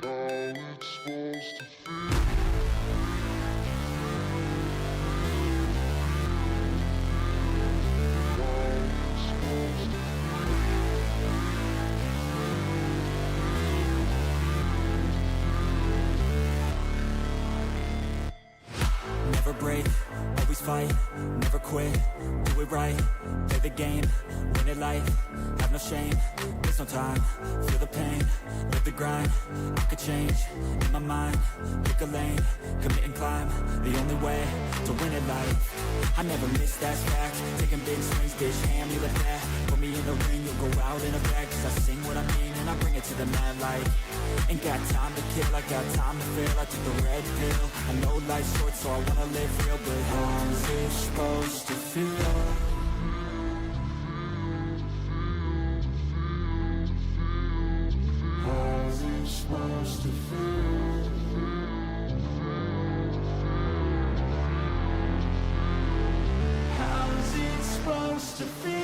it's supposed to feel. Never break, always fight, never quit, do it right, play the game, win it life, have no shame, there's no time, feel the pain, live the grind, I could change, in my mind, pick a lane, commit and climb, the only way to win it life. I never miss, that's fact, taking big swings, dish, hand me the bat, put me in the ring, you'll go out in a bag, cause I sing what I mean and I bring it to the mad light. Ain't got time to kill, I got time to feel, I took the red pill, I know life's short so I wanna live real, but how's it supposed to feel? How's it supposed to feel? How's it supposed to feel?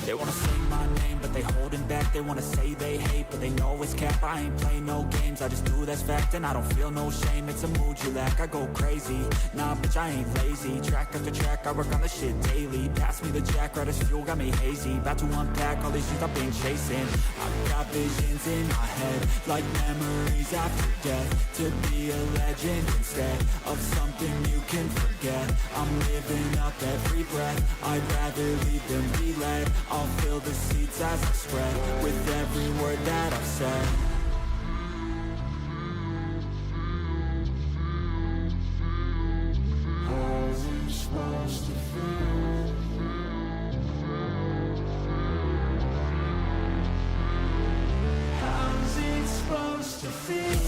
They wanna say my name, but they holding back. They wanna say they hate, but they know it's cap. I ain't play no games, I just do that's fact. And I don't feel no shame, it's a mood you lack. I go crazy, nah bitch I ain't lazy. Track after track, I work on the shit daily. Pass me the jack, right as fuel, got me hazy. About to unpack all these things I've been chasing. I've got visions in my head, like memories after death. To be a legend instead of something you can forget. I'm living up every breath, I'd rather lead than be led. I'll fill the seats as I spread with every word that I've said. How's it supposed to feel? How's it supposed to feel?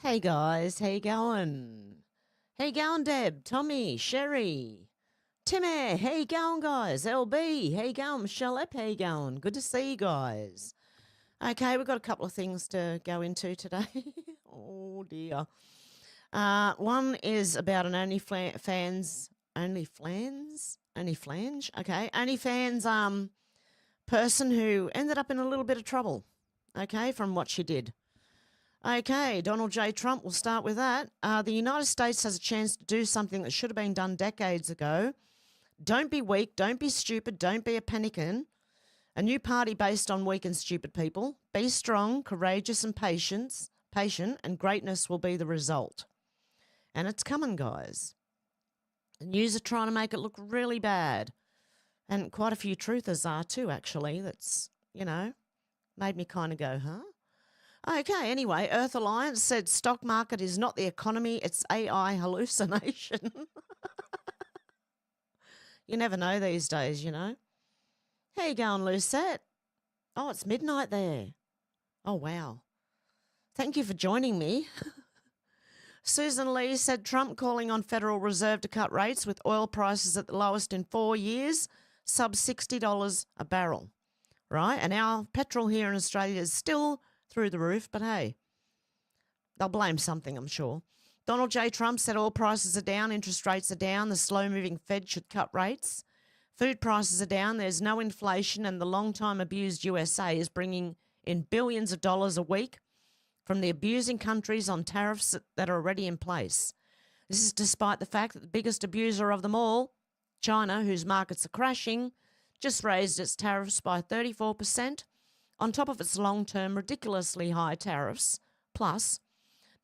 Hey guys, how you going? How you going, Deb, Tommy, Sherry, Timmy, how you going, guys? LB, how you going? Michelle Epp, how you going? Good to see you guys. Okay, we've got a couple of things to go into today. Oh dear. One is about an OnlyFans person who ended up in a little bit of trouble, okay, from what she did. Okay, Donald J. Trump, we'll start with that. The United States has a chance to do something that should have been done decades ago. Don't be weak, don't be stupid, don't be a panican. A new party based on weak and stupid people. Be strong, courageous and patient, and greatness will be the result. And it's coming, guys. The news are trying to make it look really bad. And quite a few truthers are too, actually. That's, made me kind of go, huh? Okay, anyway, Earth Alliance said stock market is not the economy, it's AI hallucination. You never know these days, How you going, Lucette? Oh, it's midnight there. Oh, wow. Thank you for joining me. Susan Lee said Trump calling on Federal Reserve to cut rates with oil prices at the lowest in 4 years, sub $60 a barrel, right? And our petrol here in Australia is still through the roof, but hey, they'll blame something, I'm sure. Donald J. Trump said oil prices are down, interest rates are down, the slow-moving Fed should cut rates. Food prices are down, there's no inflation, and the long-time abused USA is bringing in billions of dollars a week from the abusing countries on tariffs that are already in place. This is despite the fact that the biggest abuser of them all, China, whose markets are crashing, just raised its tariffs by 34%, on top of its long-term ridiculously high tariffs. Plus,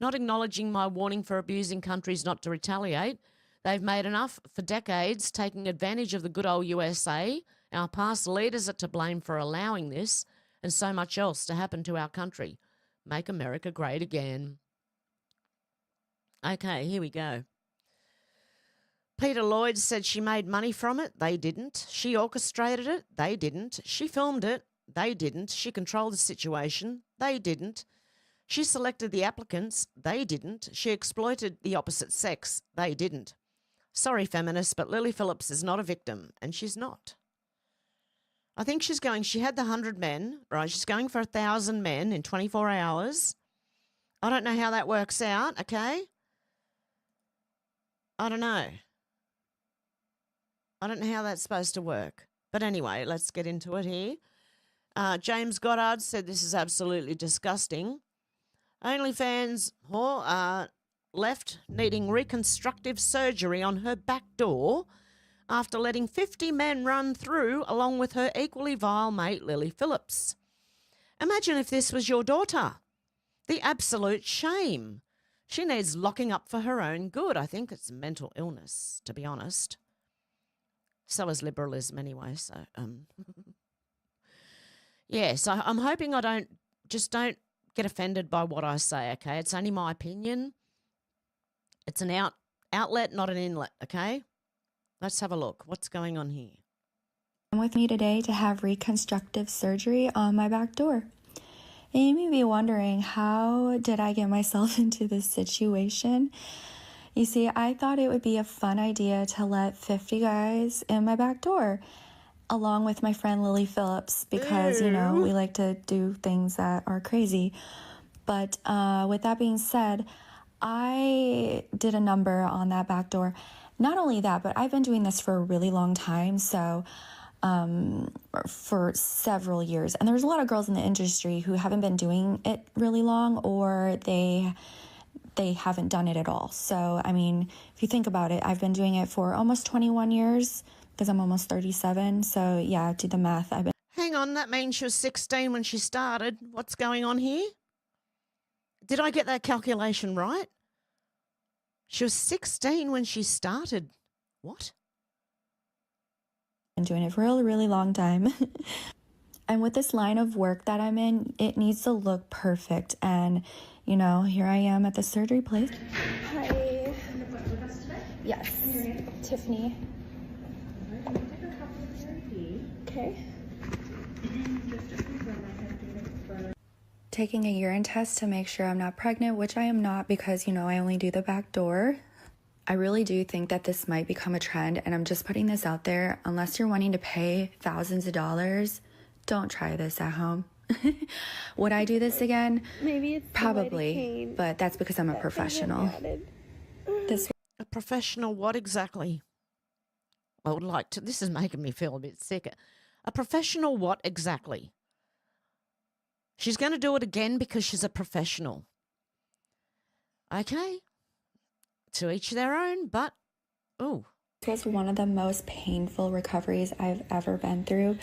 not acknowledging my warning for abusing countries not to retaliate. They've made enough for decades, taking advantage of the good old USA. Our past leaders are to blame for allowing this and so much else to happen to our country. Make America great again. Okay, here we go. Peter Lloyd said she made money from it. They didn't. She orchestrated it. They didn't. She filmed it. They didn't. She controlled the situation. They didn't. She selected the applicants. They didn't. She exploited the opposite sex. They didn't. Sorry, feminists, but Lily Phillips is not a victim, and she's not. I think she had the 100 men, right? She's going for 1,000 men in 24 hours. I don't know how that works out, okay? I don't know. I don't know how that's supposed to work. But anyway, let's get into it here. James Goddard said this is absolutely disgusting. OnlyFans left needing reconstructive surgery on her back door after letting 50 men run through along with her equally vile mate Lily Phillips. Imagine if this was your daughter. The absolute shame. She needs locking up for her own good. I think it's mental illness, to be honest. So is liberalism anyway, so yeah, so I'm hoping I don't get offended by what I say, okay? It's only my opinion. It's an outlet, not an inlet, okay? Let's have a look. What's going on here? I'm with me today to have reconstructive surgery on my back door. And you may be wondering, how did I get myself into this situation? You see, I thought it would be a fun idea to let 50 guys in my back door, along with my friend Lily Phillips, because, you know, we like to do things that are crazy. But with that being said, I did a number on that back door. Not only that, but I've been doing this for a really long time, so for several years. And there's a lot of girls in the industry who haven't been doing it really long, or they haven't done it at all. So, I mean, if you think about it, I've been doing it for almost 21 years because I'm almost 37. So, yeah, do the math. Hang on, that means she was 16 when she started. What's going on here? Did I get that calculation right? She was 16 when she started. What? Been doing it for a really long time. And with this line of work that I'm in, it needs to look perfect. And, you know, here I am at the surgery place. Hi. Yes, Tiffany. Okay. Taking a urine test to make sure I'm not pregnant, which I am not because, you know, I only do the back door. I really do think that this might become a trend, and I'm just putting this out there. Unless you're wanting to pay thousands of dollars, don't try this at home. Would I do this again? Maybe it's probably, but that's because I'm a professional. A professional what exactly? I would like to, this is making me feel a bit sick. A professional what exactly? She's going to do it again because she's a professional. Okay. To each their own, but, oh. This was one of the most painful recoveries I've ever been through.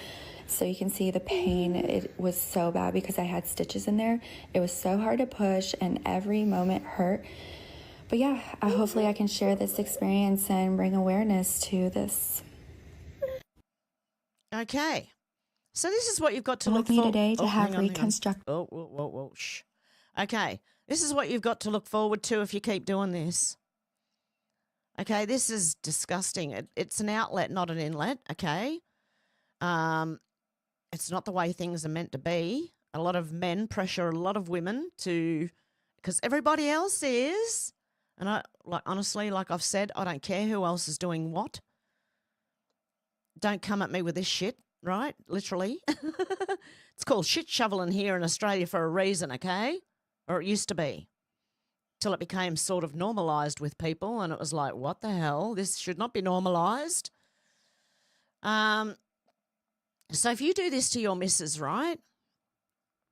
So you can see the pain. It was so bad because I had stitches in there. It was so hard to push and every moment hurt. But yeah, hopefully I can share this experience and bring awareness to this. Okay. So this is what you've got to look for. For. Today to have reconstruct. Whoa, shh. Okay. This is what you've got to look forward to if you keep doing this. Okay, this is disgusting. It's an outlet, not an inlet, okay? It's not the way things are meant to be. A lot of men pressure a lot of women to, because everybody else is, and I, like, honestly, like I've said, I don't care who else is doing what. Don't come at me with this shit, right? Literally. It's called shit shoveling here in Australia for a reason, okay? Or it used to be. Till it became sort of normalised with people, and it was like, what the hell? This should not be normalised. So if you do this to your missus, right,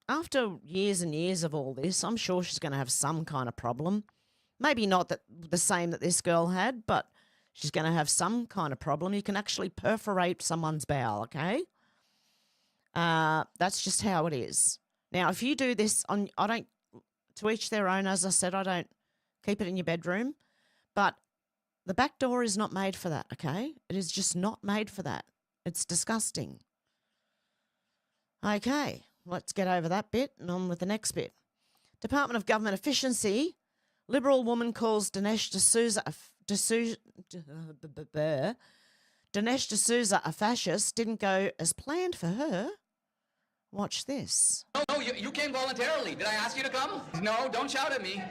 after years and years of all this, I'm sure she's going to have some kind of problem. Maybe not the same that this girl had, but she's going to have some kind of problem. You can actually perforate someone's bowel, okay? That's just how it is. Now, if you do this on, to each their own. As I said, I don't keep it in your bedroom. But the back door is not made for that, okay? It is just not made for that. It's disgusting. Okay, let's get over that bit and on with the next bit. Department of Government Efficiency. Liberal woman calls Dinesh D'Souza a fascist. Didn't go as planned for her. Watch this. No, you came voluntarily. Did I ask you to come? No, don't shout at me.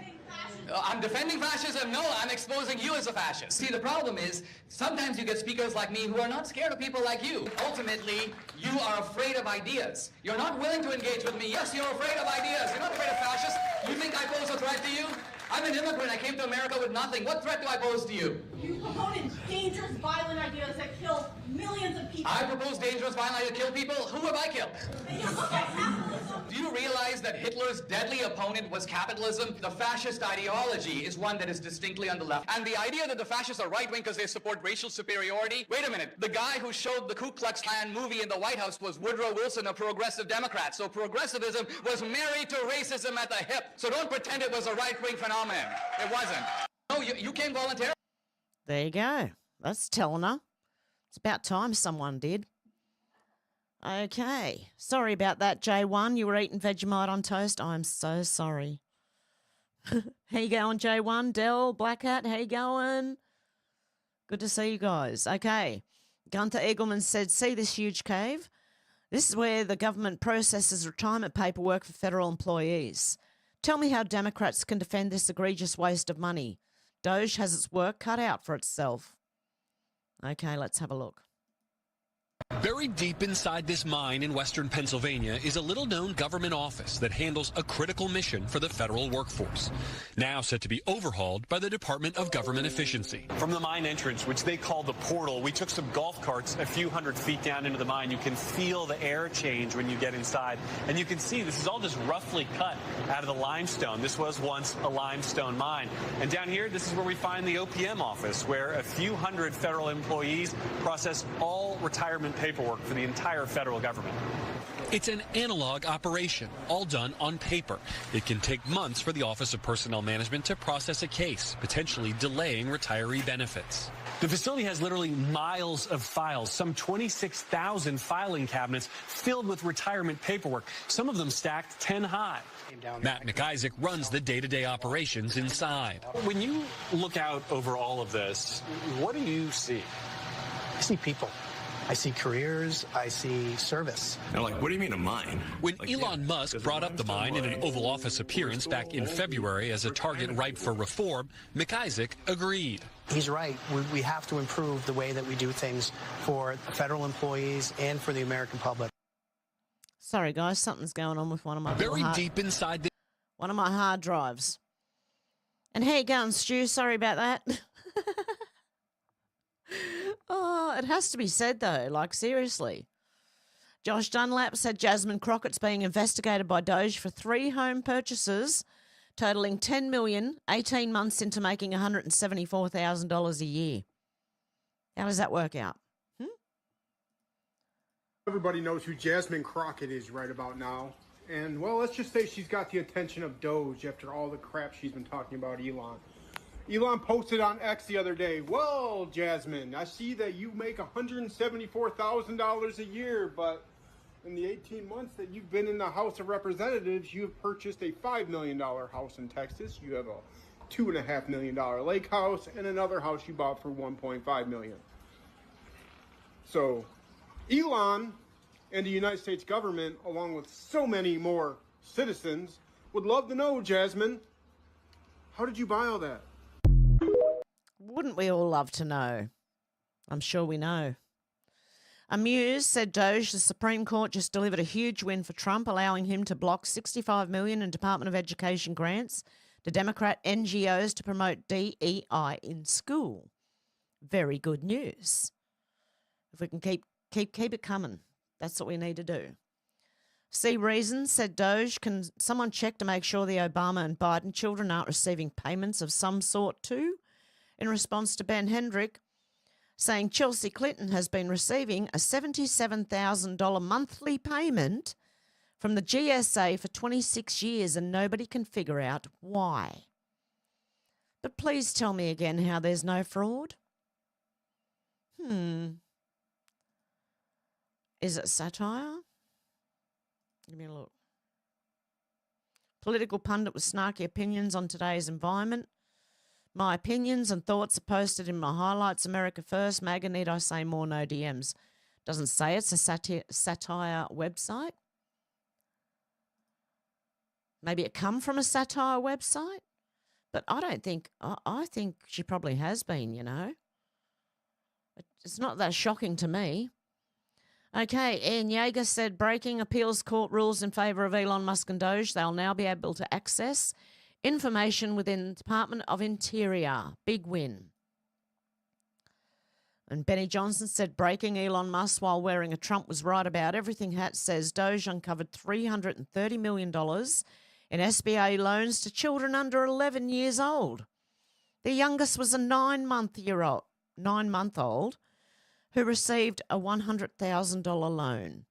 I'm defending fascism. No, I'm exposing you as a fascist. See, the problem is sometimes you get speakers like me who are not scared of people like you. Ultimately, you are afraid of ideas. You're not willing to engage with me. Yes, you're afraid of ideas. You're not afraid of fascists. You think I pose a threat to you? I'm an immigrant. I came to America with nothing. What threat do I pose to you? You promoted dangerous, violent ideas that kill millions of people. I propose dangerous, violent ideas to kill people? Who have I killed? And you look at capitalism. Do you realize that Hitler's deadly opponent was capitalism? The fascist ideology is one that is distinctly on the left. And the idea that the fascists are right-wing because they support racial superiority? Wait a minute. The guy who showed the Ku Klux Klan movie in the White House was Woodrow Wilson, a progressive Democrat. So progressivism was married to racism at the hip. So don't pretend it was a right-wing phenomenon. It wasn't. No, you came voluntarily. There you go. That's telling her. It's about time someone did. Okay. Sorry about that, J1. You were eating Vegemite on toast. I'm so sorry. How you going, J1? Dell, Black Hat, how you going? Good to see you guys. Okay. Gunther Eagleman said, see this huge cave? This is where the government processes retirement paperwork for federal employees. Tell me how Democrats can defend this egregious waste of money. Doge has its work cut out for itself. Okay, let's have a look. Buried deep inside this mine in western Pennsylvania is a little-known government office that handles a critical mission for the federal workforce, now set to be overhauled by the Department of Government Efficiency. From the mine entrance, which they call the portal, we took some golf carts a few hundred feet down into the mine. You can feel the air change when you get inside, and you can see this is all just roughly cut out of the limestone. This was once a limestone mine. And down here, this is where we find the OPM office, where a few hundred federal employees process all retirement paperwork for the entire federal government. It's an analog operation, all done on paper. It can take months for the Office of Personnel Management to process a case, potentially delaying retiree benefits. The facility has literally miles of files, some 26,000 filing cabinets filled with retirement paperwork, some of them stacked 10 high. Matt McIsaac runs the day-to-day operations inside. When you look out over all of this, what do you see? I see people. I see careers, I see service. Now, what do you mean a mine? When Elon Musk brought up the mine in an Oval Office appearance back in February as a target ripe for reform, McIsaac agreed. He's right. We have to improve the way that we do things for federal employees and for the American public. Sorry, guys, something's going on with one of my deep inside the one of my hard drives. And how you going, Stu? Sorry about that. Oh, it has to be said, though, seriously. Josh Dunlap said Jasmine Crockett's being investigated by Doge for 3 home purchases, totaling $10 million, 18 months into making $174,000 a year. How does that work out? Everybody knows who Jasmine Crockett is right about now. And, well, let's just say she's got the attention of Doge after all the crap she's been talking about Elon. Elon posted on X the other day, well, Jasmine, I see that you make $174,000 a year, but in the 18 months that you've been in the House of Representatives, you have purchased a $5 million house in Texas. You have a $2.5 million lake house and another house you bought for $1.5 million. So Elon and the United States government, along with so many more citizens, would love to know, Jasmine, how did you buy all that? Wouldn't we all love to know? I'm sure we know. Amuse said Doge, the Supreme Court just delivered a huge win for Trump, allowing him to block $65 million in Department of Education grants to Democrat NGOs to promote DEI in school. Very good news. If we can keep it coming, that's what we need to do. C Reason said Doge, can someone check to make sure the Obama and Biden children aren't receiving payments of some sort too? In response to Ben Hendrick, saying Chelsea Clinton has been receiving a $77,000 monthly payment from the GSA for 26 years and nobody can figure out why. But please tell me again how there's no fraud. Is it satire? Give me a look. Political pundit with snarky opinions on today's environment. My opinions and thoughts are posted in my highlights. America First. MAGA, need I say more? No DMs. Doesn't say it's a satire website. Maybe it come from a satire website. But I don't think, I think she probably has been, you know. It's not that shocking to me. Okay, Ian Yeager said, breaking appeals court rules in favour of Elon Musk and Doge. They'll now be able to access information within the Department of Interior. Big win. And Benny Johnson said, breaking Elon Musk while wearing a Trump was right about everything hat says Doge uncovered $330 million in SBA loans to children under 11 years old. The youngest was a 9-month-old who received a $100,000 loan.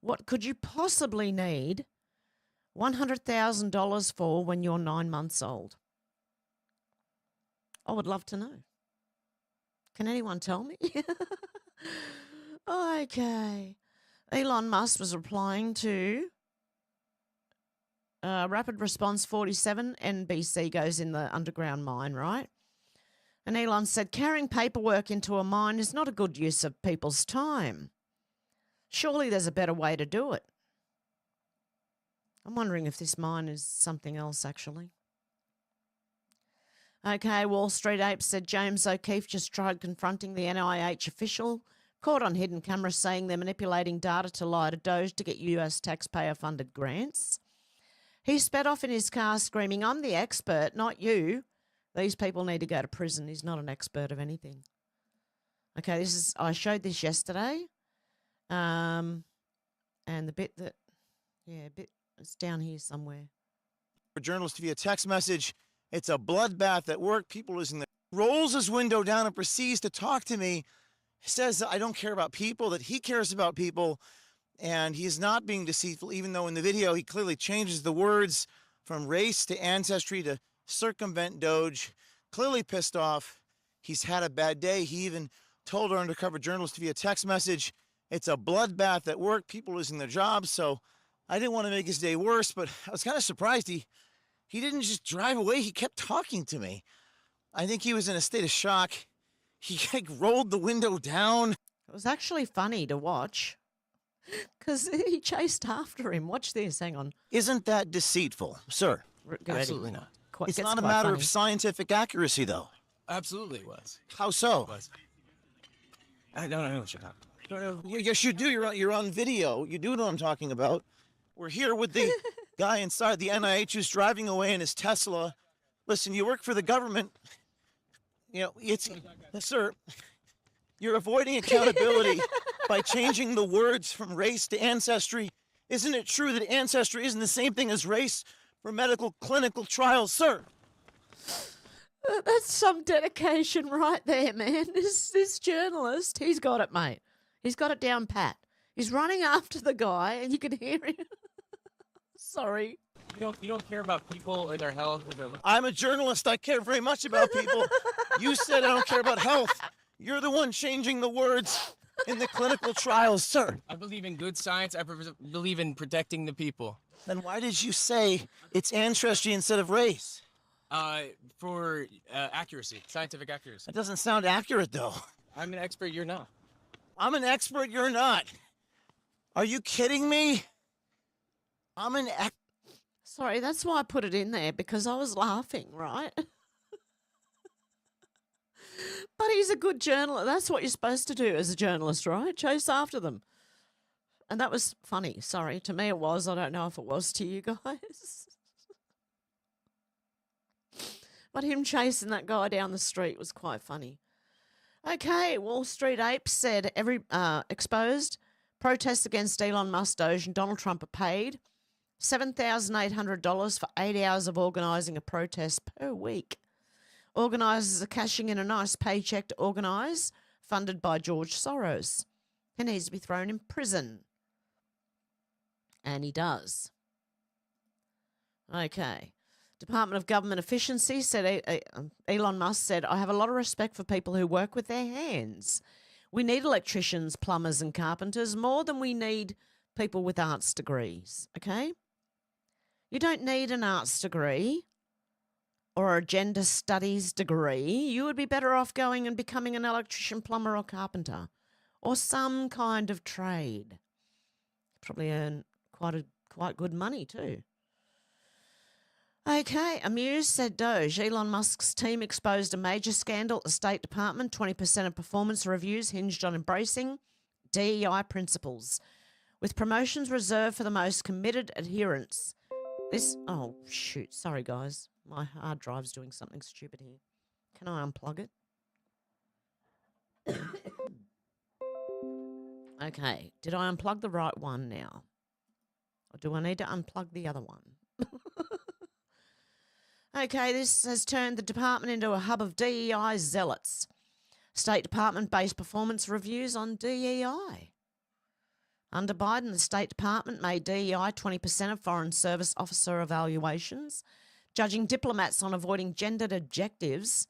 What could you possibly need $100,000 for when you're 9 months old? I would love to know. Can anyone tell me? Okay. Elon Musk was replying to Rapid Response 47. NBC goes in the underground mine, right? And Elon said, carrying paperwork into a mine is not a good use of people's time. Surely there's a better way to do it. I'm wondering if this mine is something else, actually. Okay, Wall Street Ape said James O'Keefe just tried confronting the NIH official, caught on hidden camera saying they're manipulating data to lie to Doge to get US taxpayer-funded grants. He sped off in his car screaming, I'm the expert, not you. These people need to go to prison. He's not an expert of anything. Okay, I showed this yesterday. And the bit it's down here somewhere. For journalists via text message, it's a bloodbath at work. People losing their... Rolls his window down and proceeds to talk to me. Says I don't care about people, that he cares about people, and he's not being deceitful, even though in the video he clearly changes the words from race to ancestry to circumvent Doge. Clearly pissed off. He's had a bad day. He even told our undercover journalist via text message, it's a bloodbath at work, people losing their jobs. So I didn't want to make his day worse, but I was kind of surprised he didn't just drive away. He kept talking to me. I think he was in a state of shock. He like rolled the window down. It was actually funny to watch because he chased after him. Watch this. Hang on. Isn't that deceitful, sir? Absolutely not. It's not a matter of scientific accuracy, though. Absolutely it was. How so? It was. I don't know what you're talking about. Yes, you do. You're on video. You do know what I'm talking about. We're here with the guy inside the NIH who's driving away in his Tesla. Listen, you work for the government. You know, sir, you're avoiding accountability by changing the words from race to ancestry. Isn't it true that ancestry isn't the same thing as race for medical clinical trials, sir? That's some dedication right there, man. This journalist, he's got it, mate. He's got it down pat. He's running after the guy, and you can hear him. Sorry. You don't care about people or their health. Or their... I'm a journalist. I care very much about people. You said I don't care about health. You're the one changing the words in the clinical trials, sir. I believe in good science. I believe in protecting the people. Then why did you say it's ancestry instead of race? For accuracy, scientific accuracy. That doesn't sound accurate, though. I'm an expert, you're not. I'm an expert, you're not. Are you kidding me? Sorry, that's why I put it in there, because I was laughing, right? But he's a good journalist. That's what you're supposed to do as a journalist, right? Chase after them. And that was funny. Sorry. To me it was. I don't know if it was to you guys. But him chasing that guy down the street was quite funny. Okay, Wall Street Ape said exposed protests against Elon Musk, Doge and Donald Trump are paid $7,800 for 8 hours of organising a protest per week. Organisers are cashing in a nice paycheck to organise, funded by George Soros. He needs to be thrown in prison. And he does. Okay. Department of Government Efficiency said, Elon Musk said, I have a lot of respect for people who work with their hands. We need electricians, plumbers and carpenters more than we need people with arts degrees, okay? You don't need an arts degree or a gender studies degree. You would be better off going and becoming an electrician, plumber or carpenter or some kind of trade. Probably earn quite good money too. Okay, Amused said Doge. Elon Musk's team exposed a major scandal at the State Department. 20% of performance reviews hinged on embracing DEI principles, with promotions reserved for the most committed adherents. Oh, shoot. Sorry, guys. My hard drive's doing something stupid here. Can I unplug it? Okay, did I unplug the right one now? Or do I need to unplug the other one? Okay, this has turned the department into a hub of DEI zealots. State Department based performance reviews on DEI. Under Biden, the State Department made DEI 20% of Foreign Service officer evaluations, judging diplomats on avoiding gendered objectives,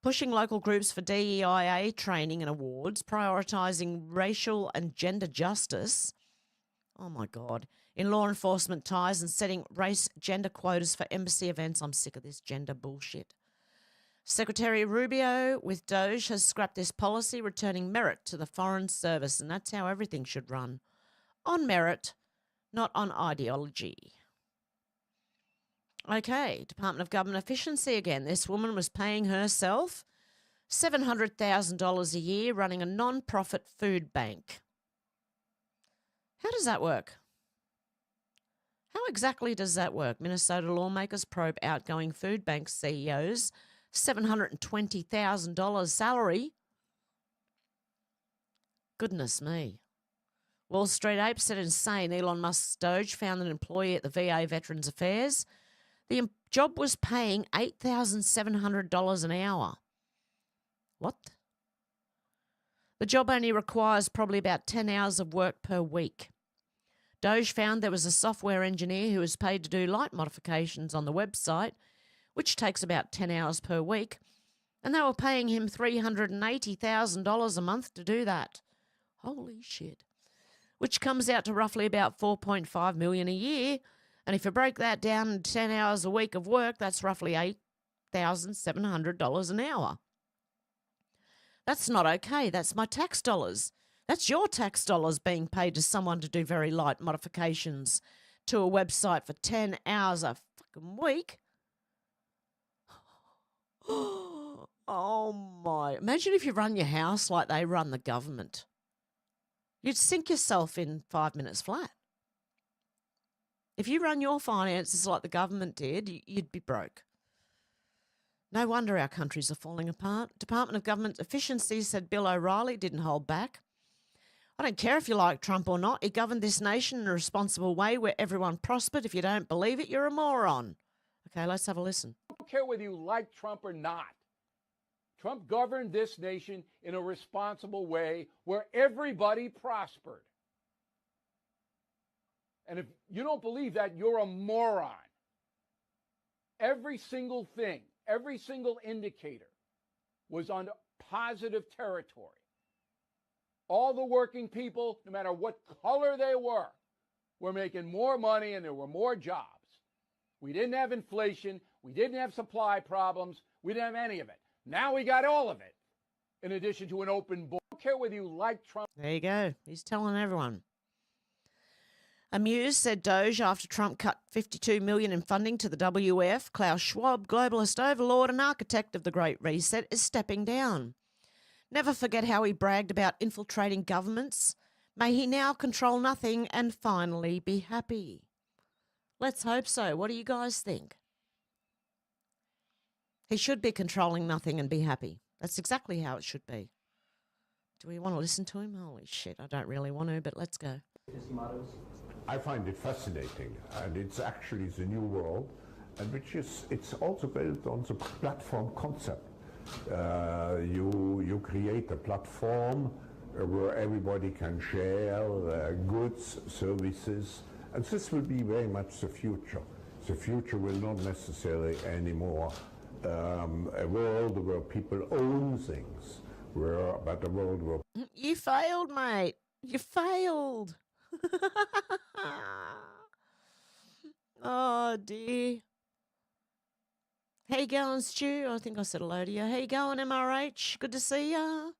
pushing local groups for DEIA training and awards, prioritising racial and gender justice. Oh, my God. In law enforcement ties and setting race gender quotas for embassy events. I'm sick of this gender bullshit. Secretary Rubio with Doge has scrapped this policy, returning merit to the Foreign Service, and that's how everything should run. On merit, not on ideology. Okay, Department of Government Efficiency again. This woman was paying herself $700,000 a year running a non-profit food bank. How does that work? How exactly does that work? Minnesota lawmakers probe outgoing food bank CEOs, $720,000 salary. Goodness me. Wall Street Ape said insane. Elon Musk's Doge found an employee at the VA Veterans Affairs. The job was paying $8,700 an hour. What? The job only requires probably about 10 hours of work per week. Doge found there was a software engineer who was paid to do light modifications on the website, which takes about 10 hours per week, and they were paying him $380,000 a month to do that. Holy shit. Which comes out to roughly about $4.5 million a year, and if you break that down in 10 hours a week of work, that's roughly $8,700 an hour. That's not okay. That's my tax dollars. That's your tax dollars being paid to someone to do very light modifications to a website for 10 hours a fucking week. Oh my. Imagine if you run your house like they run the government. You'd sink yourself in 5 minutes flat. If you run your finances like the government did, you'd be broke. No wonder our countries are falling apart. Department of Government Efficiency said Bill O'Reilly didn't hold back. I don't care if you like Trump or not. He governed this nation in a responsible way where everyone prospered. If you don't believe it, you're a moron. Okay, let's have a listen. I don't care whether you like Trump or not. Trump governed this nation in a responsible way where everybody prospered. And if you don't believe that, you're a moron. Every single thing, every single indicator was on positive territory. All the working people, no matter what color they were making more money and there were more jobs. We didn't have inflation. We didn't have supply problems. We didn't have any of it. Now we got all of it, in addition to an open book. I don't care whether you like Trump. There you go. He's telling everyone. Amused said Doge after Trump cut $52 million in funding to the WF. Klaus Schwab, globalist overlord and architect of the Great Reset, is stepping down. Never forget how he bragged about infiltrating governments. May he now control nothing and finally be happy. Let's hope so. What do you guys think? He should be controlling nothing and be happy. That's exactly how it should be. Do we want to listen to him? Holy shit, I don't really want to, but let's go. I find it fascinating, and it's actually the new world, and it's also built on the platform concept. You create a platform where everybody can share goods, services, and this will be very much the future. The future will not necessarily anymore a world where people own things, but a world where... You failed, mate. You failed. Oh, dear. How you going, Stu? I think I said hello to you. How you going, MRH? Good to see ya.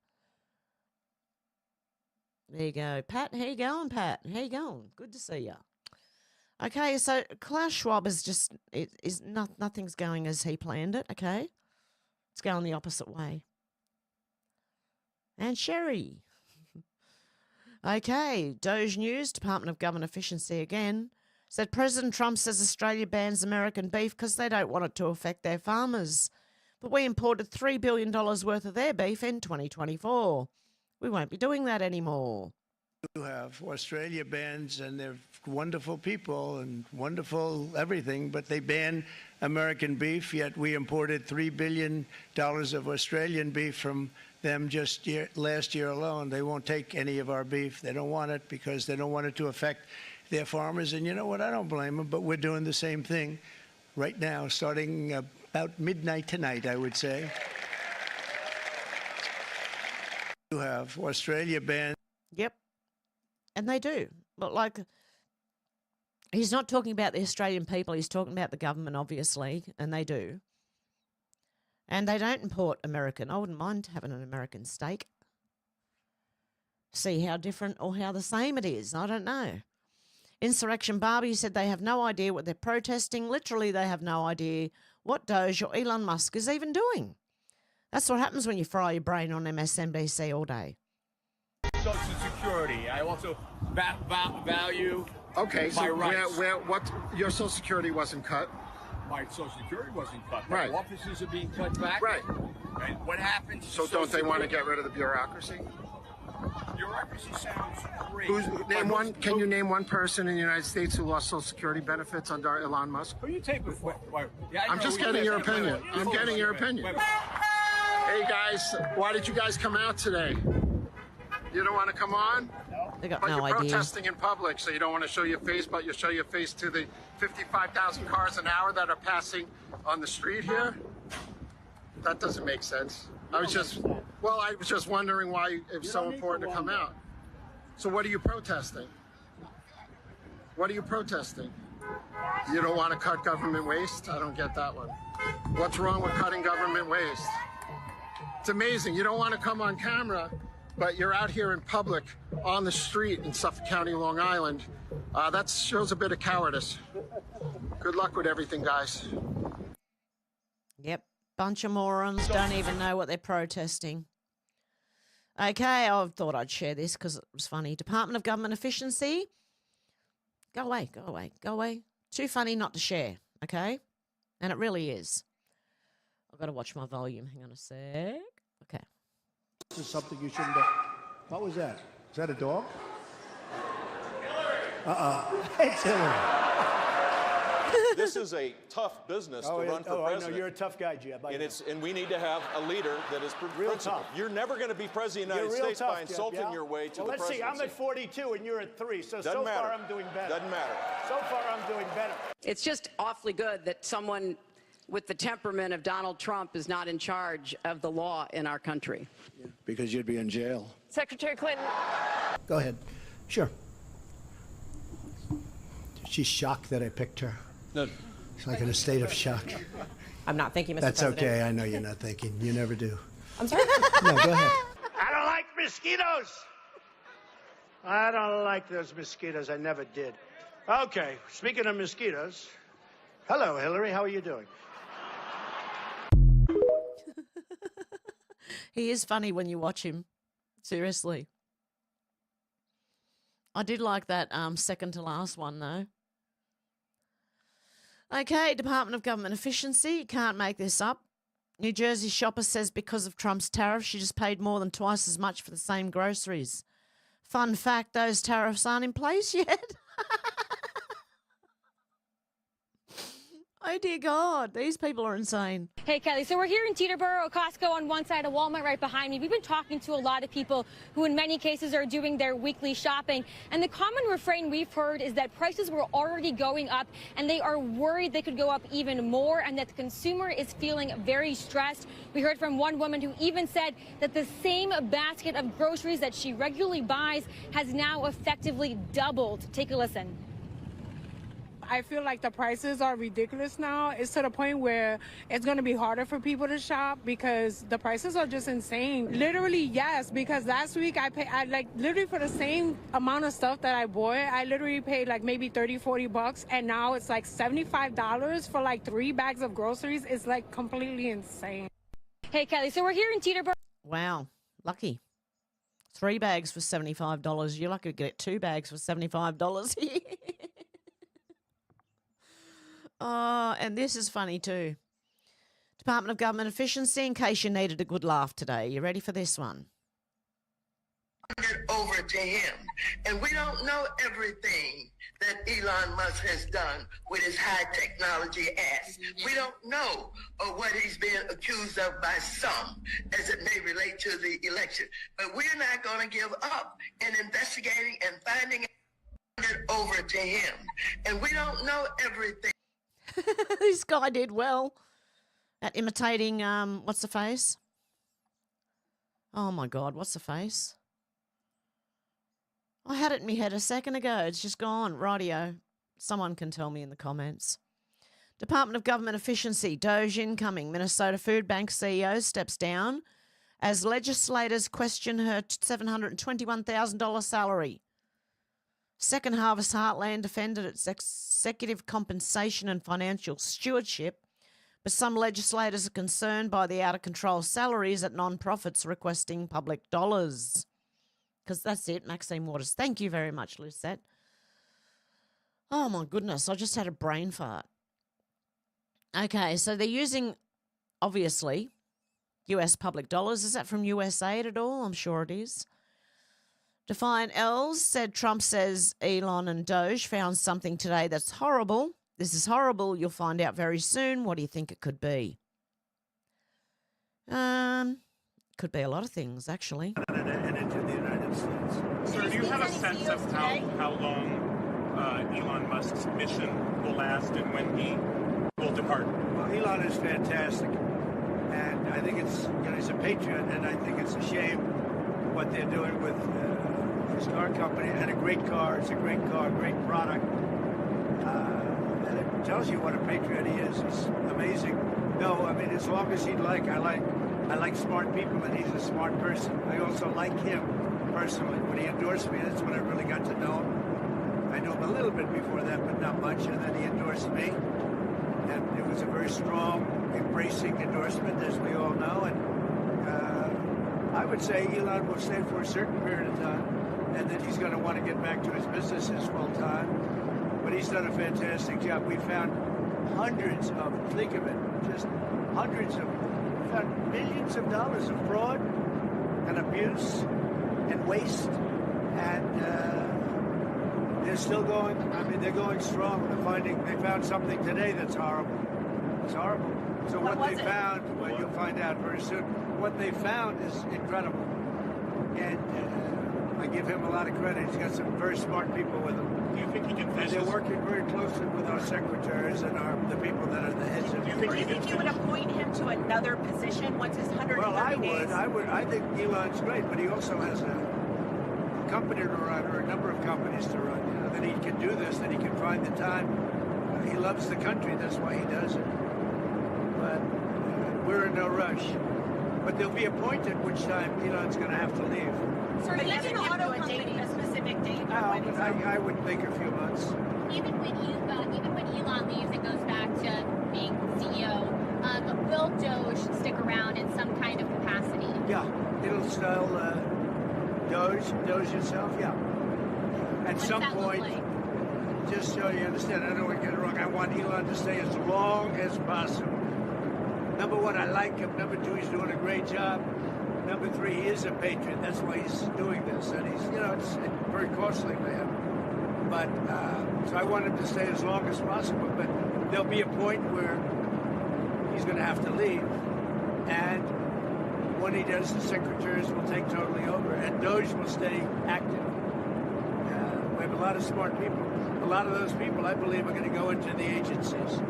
There you go. Pat, how you going, Pat? How you going? Good to see ya. Okay, so Klaus Schwab is just, nothing's going as he planned it, okay? It's going the opposite way. And Sherry. Okay, Doge News, Department of Government Efficiency again, said President Trump says Australia bans American beef because they don't want it to affect their farmers. But we imported $3 billion worth of their beef in 2024. We won't be doing that anymore. You have Australia bans, and they're wonderful people and wonderful everything, but they ban American beef, yet we imported $3 billion of Australian beef from them just last year alone. They won't take any of our beef. They don't want it because they don't want it to affect their farmers. And you know what? I don't blame them, but we're doing the same thing right now, starting about midnight tonight, I would say. You have Australia banned. Yep. And they do. But like, he's not talking about the Australian people. He's talking about the government, obviously, and they do. And they don't import American. I wouldn't mind having an American steak. See how different or how the same it is. I don't know. Insurrection Barbie said they have no idea what they're protesting. Literally, they have no idea what Doge or Elon Musk is even doing. That's what happens when you fry your brain on MSNBC all day. Social Security. I also value okay, my so rights. what your Social Security wasn't cut? My Social Security wasn't cut. Right. My offices are being cut back. Right. And what happens? So don't they want to get rid of the bureaucracy? Bureaucracy sounds great. Can you name one person in the United States who lost Social Security benefits under Elon Musk? Who you take before? I'm just getting your opinion. I'm getting your opinion. Hey guys, why did you guys come out today? You don't want to come on? They got but no you're idea. protesting in public, so you don't want to show your face, but you show your face to the 55,000 cars an hour that are passing on the street here? That doesn't make sense. I was just wondering why it's so important to come out. So what are you protesting? What are you protesting? You don't want to cut government waste? I don't get that one. What's wrong with cutting government waste? It's amazing. You don't want to come on camera, but you're out here in public on the street in Suffolk County, Long Island. That shows a bit of cowardice. Good luck with everything, guys. Yep. Bunch of morons don't even know what they're protesting. Okay, I thought I'd share this because it was funny. Department of Government Efficiency. Go away, go away, go away. Too funny not to share, okay? And it really is. I've got to watch my volume. Hang on a sec. Okay. This is something you shouldn't do. What was that? Is that a dog? It's Hillary. This is a tough business to run for president. I know. You're a tough guy, Jeb. And we need to have a leader that is principled. You're never going to be president of the United States by insulting your way to the presidency. Let's see. I'm at 42 and you're at 3, so Doesn't matter. far I'm doing better. Doesn't matter. So far I'm doing better. It's just awfully good that someone with the temperament of Donald Trump is not in charge of the law in our country. Yeah, because you'd be in jail. Secretary Clinton. Go ahead. Sure. She's shocked that I picked her. No. She's like in a state of shock. I'm not thinking, Mr. That's President. okay. I know you're not thinking. You never do. I'm sorry? No, go ahead. I don't like mosquitoes. I don't like those mosquitoes. I never did. Okay, speaking of mosquitoes, hello, Hillary. How are you doing? He is funny when you watch him. Seriously. I did like that second to last one, though. Okay, Department of Government Efficiency. You can't make this up. New Jersey shopper says because of Trump's tariff, she just paid more than twice as much for the same groceries. Fun fact, those tariffs aren't in place yet. Oh, dear God. These people are insane. Hey, Kelly. So we're here in Teterboro, Costco on one side, a Walmart right behind me. We've been talking to a lot of people who in many cases are doing their weekly shopping. And the common refrain we've heard is that prices were already going up and they are worried they could go up even more and that the consumer is feeling very stressed. We heard from one woman who even said that the same basket of groceries that she regularly buys has now effectively doubled. Take a listen. I feel like the prices are ridiculous now. It's to the point where it's going to be harder for people to shop because the prices are just insane. Literally, yes, because last week I like literally for the same amount of stuff that I bought, I literally paid like maybe $30-40, and now it's like $75 for like 3 bags of groceries. It's like completely insane. Hey, Kelly, so we're here in Teterboro. Wow, lucky. 3 bags for $75. You're lucky to get 2 bags for $75. And this is funny too. Department of Government Efficiency, in case you needed a good laugh today. You ready for this one? Over to him. And we don't know everything that Elon Musk has done with his high technology ass. We don't know what he's being accused of by some as it may relate to the election. But we're not going to give up in investigating and finding it over to him. And we don't know everything. This guy did well at imitating, what's the face? Oh, my God, what's the face? I had it in my head a second ago. It's just gone. Rightio. Someone can tell me in the comments. Department of Government Efficiency, Doge incoming. Minnesota Food Bank CEO steps down as legislators question her $721,000 salary. Second Harvest Heartland defended its executive compensation and financial stewardship, but some legislators are concerned by the out-of-control salaries at non-profits requesting public dollars. Because that's it, Maxine Waters. Thank you very much, Lucette. Oh, my goodness, I just had a brain fart. Okay, so they're using, obviously, US public dollars. Is that from USAID at all? I'm sure it is. Defiant Els said Trump says Elon and Doge found something today that's horrible. This is horrible. You'll find out very soon. What do you think it could be? Could be a lot of things, actually. And into the United States. Sir, do you have a sense of how long Elon Musk's mission will last and when he will depart? Well, Elon is fantastic. And I think it's, he's a patriot, and I think it's a shame what they're doing with his car company, and a great car. It's a great car, great product. And it tells you what a patriot he is. He's amazing. No, I mean, as long as he'd like. I like smart people, and he's a smart person. I also like him personally. When he endorsed me, that's when I really got to know him. I knew him a little bit before that, but not much, and then he endorsed me. And it was a very strong, embracing endorsement, as we all know. And I would say Elon will stay for a certain period of time, and then he's going to want to get back to his businesses full time. But he's done a fantastic job. We found hundreds of, think of it, just hundreds of, we found millions of dollars of fraud and abuse and waste. And they're still going, I mean, they're going strong. They found something today that's horrible. It's horrible. So what they found, well, you'll find out very soon. What they found is incredible. And I give him a lot of credit. He's got some very smart people with him. Do you think he can finish? They're working very closely with our secretaries and the people that are the heads of. Do you think you would appoint him to another position once his 130 days? Well, I would. I think Elon's great, but he also has a company to run, or a number of companies to run. You know, that he can do this, that he can find the time. He loves the country. That's why he does it. But we're in no rush. But there'll be a point at which time Elon's going to have to leave. So he doesn't give you a date, a specific date. I would think a few months. Even when Elon leaves and goes back to being CEO, will Doge stick around in some kind of capacity? Yeah, it'll still Doge itself. Yeah. At some point, just so you understand, I don't want to get it wrong. I want Elon to stay as long as possible. Number one, I like him. Number two, he's doing a great job. Number three, he is a patriot. That's why he's doing this. And he's, it's very costly for him. But, so I want him to stay as long as possible. But there'll be a point where he's going to have to leave. And when he does, the secretaries will take totally over, and Doge will stay active. We have a lot of smart people. A lot of those people, I believe, are going to go into the agencies,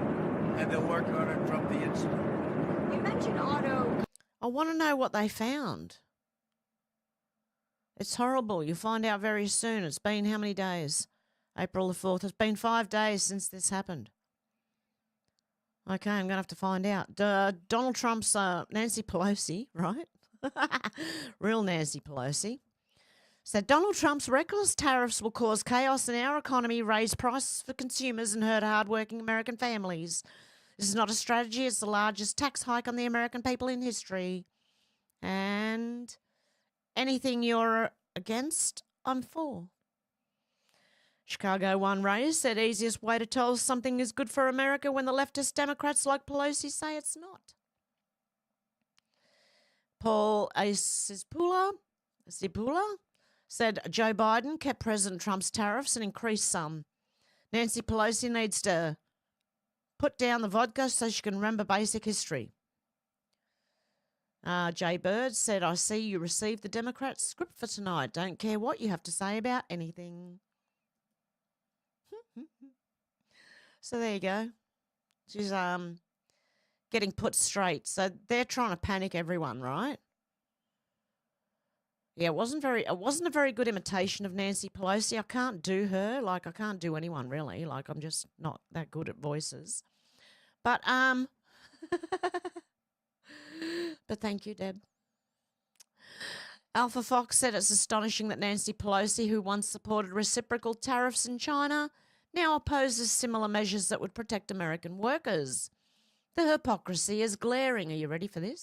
and they'll work on it from the inside. You mentioned auto. I want to know what they found. It's horrible. You'll find out very soon. It's been how many days? April the 4th. It's been 5 days since this happened. Okay, I'm going to have to find out. Donald Trump's Nancy Pelosi, right? Real Nancy Pelosi. Said Donald Trump's reckless tariffs will cause chaos in our economy, raise prices for consumers, and hurt hardworking American families. This is not a strategy. It's the largest tax hike on the American people in history. And anything you're against, I'm for. Chicago One Rays said easiest way to tell something is good for America when the leftist Democrats like Pelosi say it's not. Paul Zipula said Joe Biden kept President Trump's tariffs and increased some. Nancy Pelosi needs to put down the vodka so she can remember basic history. Jay Bird said, I see you received the Democrat script for tonight. Don't care what you have to say about anything. So there you go. She's getting put straight. So they're trying to panic everyone, right? Yeah, it wasn't a very good imitation of Nancy Pelosi. I can't do her. Like I can't do anyone really. Like I'm just not that good at voices. But but thank you, Deb. Alpha Fox said it's astonishing that Nancy Pelosi, who once supported reciprocal tariffs in China, now opposes similar measures that would protect American workers. The hypocrisy is glaring. Are you ready for this?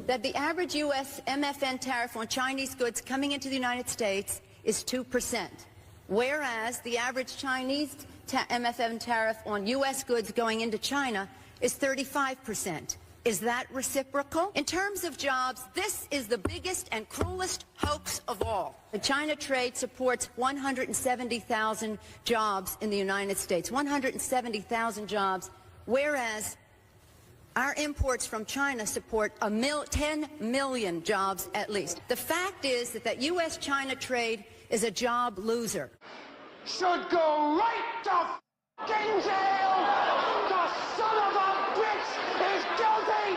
That the average U.S. MFN tariff on Chinese goods coming into the United States is 2%, whereas the average Chinese MFN tariff on U.S. goods going into China is 35%. Is that reciprocal? In terms of jobs, this is the biggest and cruelest hoax of all. The China trade supports 170,000 jobs in the United States, 170,000 jobs, whereas our imports from China support 10 million jobs at least. The fact is that U.S.-China trade is a job loser. Should go right to f***ing jail! The son of a bitch is guilty!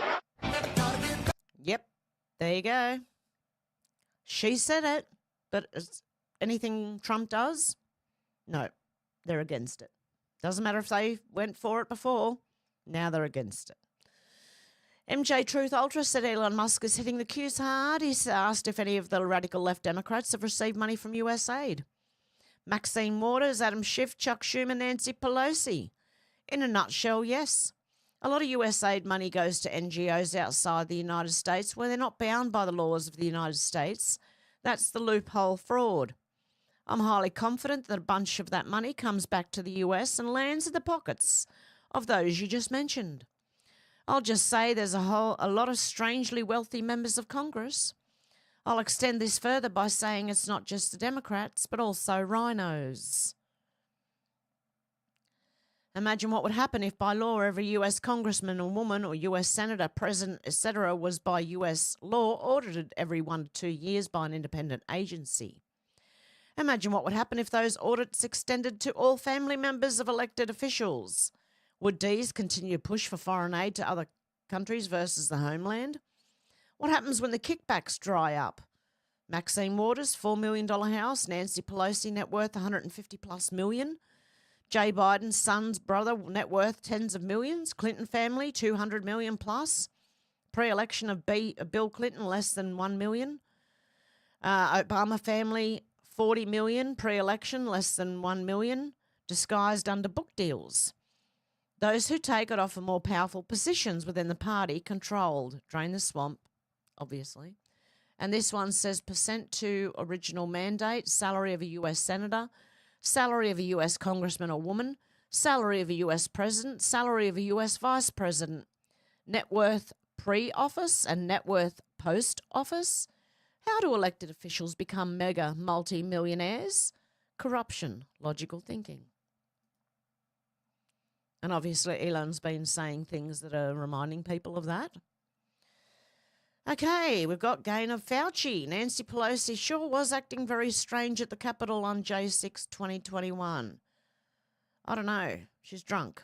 Yep, there you go. She said it, but anything Trump does, no, they're against it. Doesn't matter if they went for it before, now they're against it. MJ Truth Ultra said Elon Musk is hitting the queues hard. He's asked if any of the radical left Democrats have received money from US aid. Maxine Waters, Adam Schiff, Chuck Schumer, Nancy Pelosi. In a nutshell, yes. A lot of US aid money goes to NGOs outside the United States where they're not bound by the laws of the United States. That's the loophole fraud. I'm highly confident that a bunch of that money comes back to the US and lands in the pockets of those you just mentioned. I'll just say there's a lot of strangely wealthy members of Congress. I'll extend this further by saying it's not just the Democrats, but also rhinos. Imagine what would happen if by law every US congressman or woman or US senator, president, etc. was by US law audited every 1 to 2 years by an independent agency. Imagine what would happen if those audits extended to all family members of elected officials. Would D's continue to push for foreign aid to other countries versus the homeland? What happens when the kickbacks dry up? Maxine Waters, $4 million house. Nancy Pelosi, net worth $150+ million. Jay Biden's son's brother, net worth tens of millions. Clinton family, $200 million plus. Pre-election of Bill Clinton, less than $1 million. Obama family, $40 million. Pre-election, less than $1 million. Disguised under book deals. Those who take it offer more powerful positions within the party, controlled. Drain the swamp, obviously. And this one says percent to original mandate, salary of a US senator, salary of a US congressman or woman, salary of a US president, salary of a US vice president, net worth pre-office and net worth post-office. How do elected officials become mega multi-millionaires? Corruption, logical thinking. And obviously Elon's been saying things that are reminding people of that. Okay, we've got gain of Fauci. Nancy Pelosi sure was acting very strange at the Capitol on J6 2021. I don't know. She's drunk.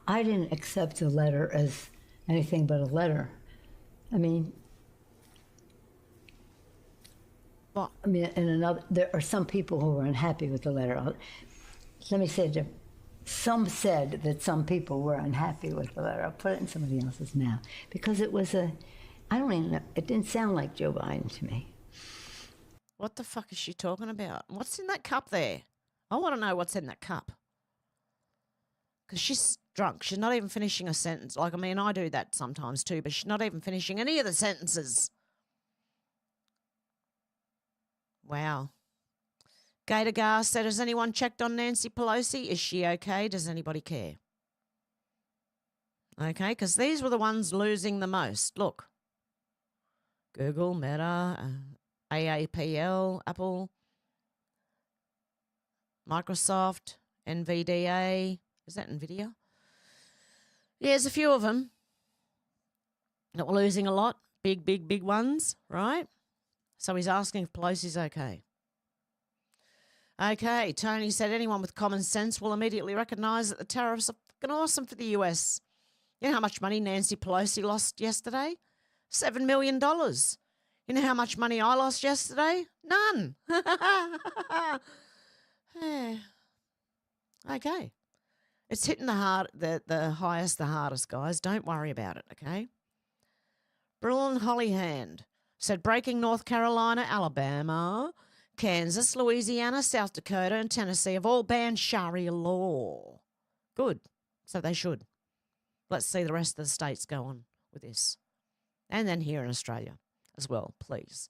I didn't accept the letter as anything but a letter. I mean, what? I mean, there are some people who were unhappy with the letter. Let me say it. Some said that some people were unhappy with the letter. I'll put it in somebody else's mouth because it was I don't even know. It didn't sound like Joe Biden to me. What the fuck is she talking about? What's in that cup there? I want to know what's in that cup. Because she's drunk. She's not even finishing a sentence. Like, I mean, I do that sometimes too, but she's not even finishing any of the sentences. Wow. Gator Gar said, has anyone checked on Nancy Pelosi? Is she okay? Does anybody care? Okay, because these were the ones losing the most. Look. Google, Meta, AAPL, Apple, Microsoft, NVDA. Is that NVIDIA? Yeah, there's a few of them that were losing a lot. Big ones, right? So he's asking if Pelosi's okay. Okay, Tony said anyone with common sense will immediately recognise that the tariffs are fucking awesome for the US. You know how much money Nancy Pelosi lost yesterday? $7 million. You know how much money I lost yesterday? None. Okay. It's hitting the highest, the hardest, guys. Don't worry about it, okay? Brulin Hollyhand said breaking North Carolina, Alabama, Kansas, Louisiana, South Dakota, and Tennessee have all banned Sharia law. Good. So they should. Let's see the rest of the states go on with this. And then here in Australia as well, please.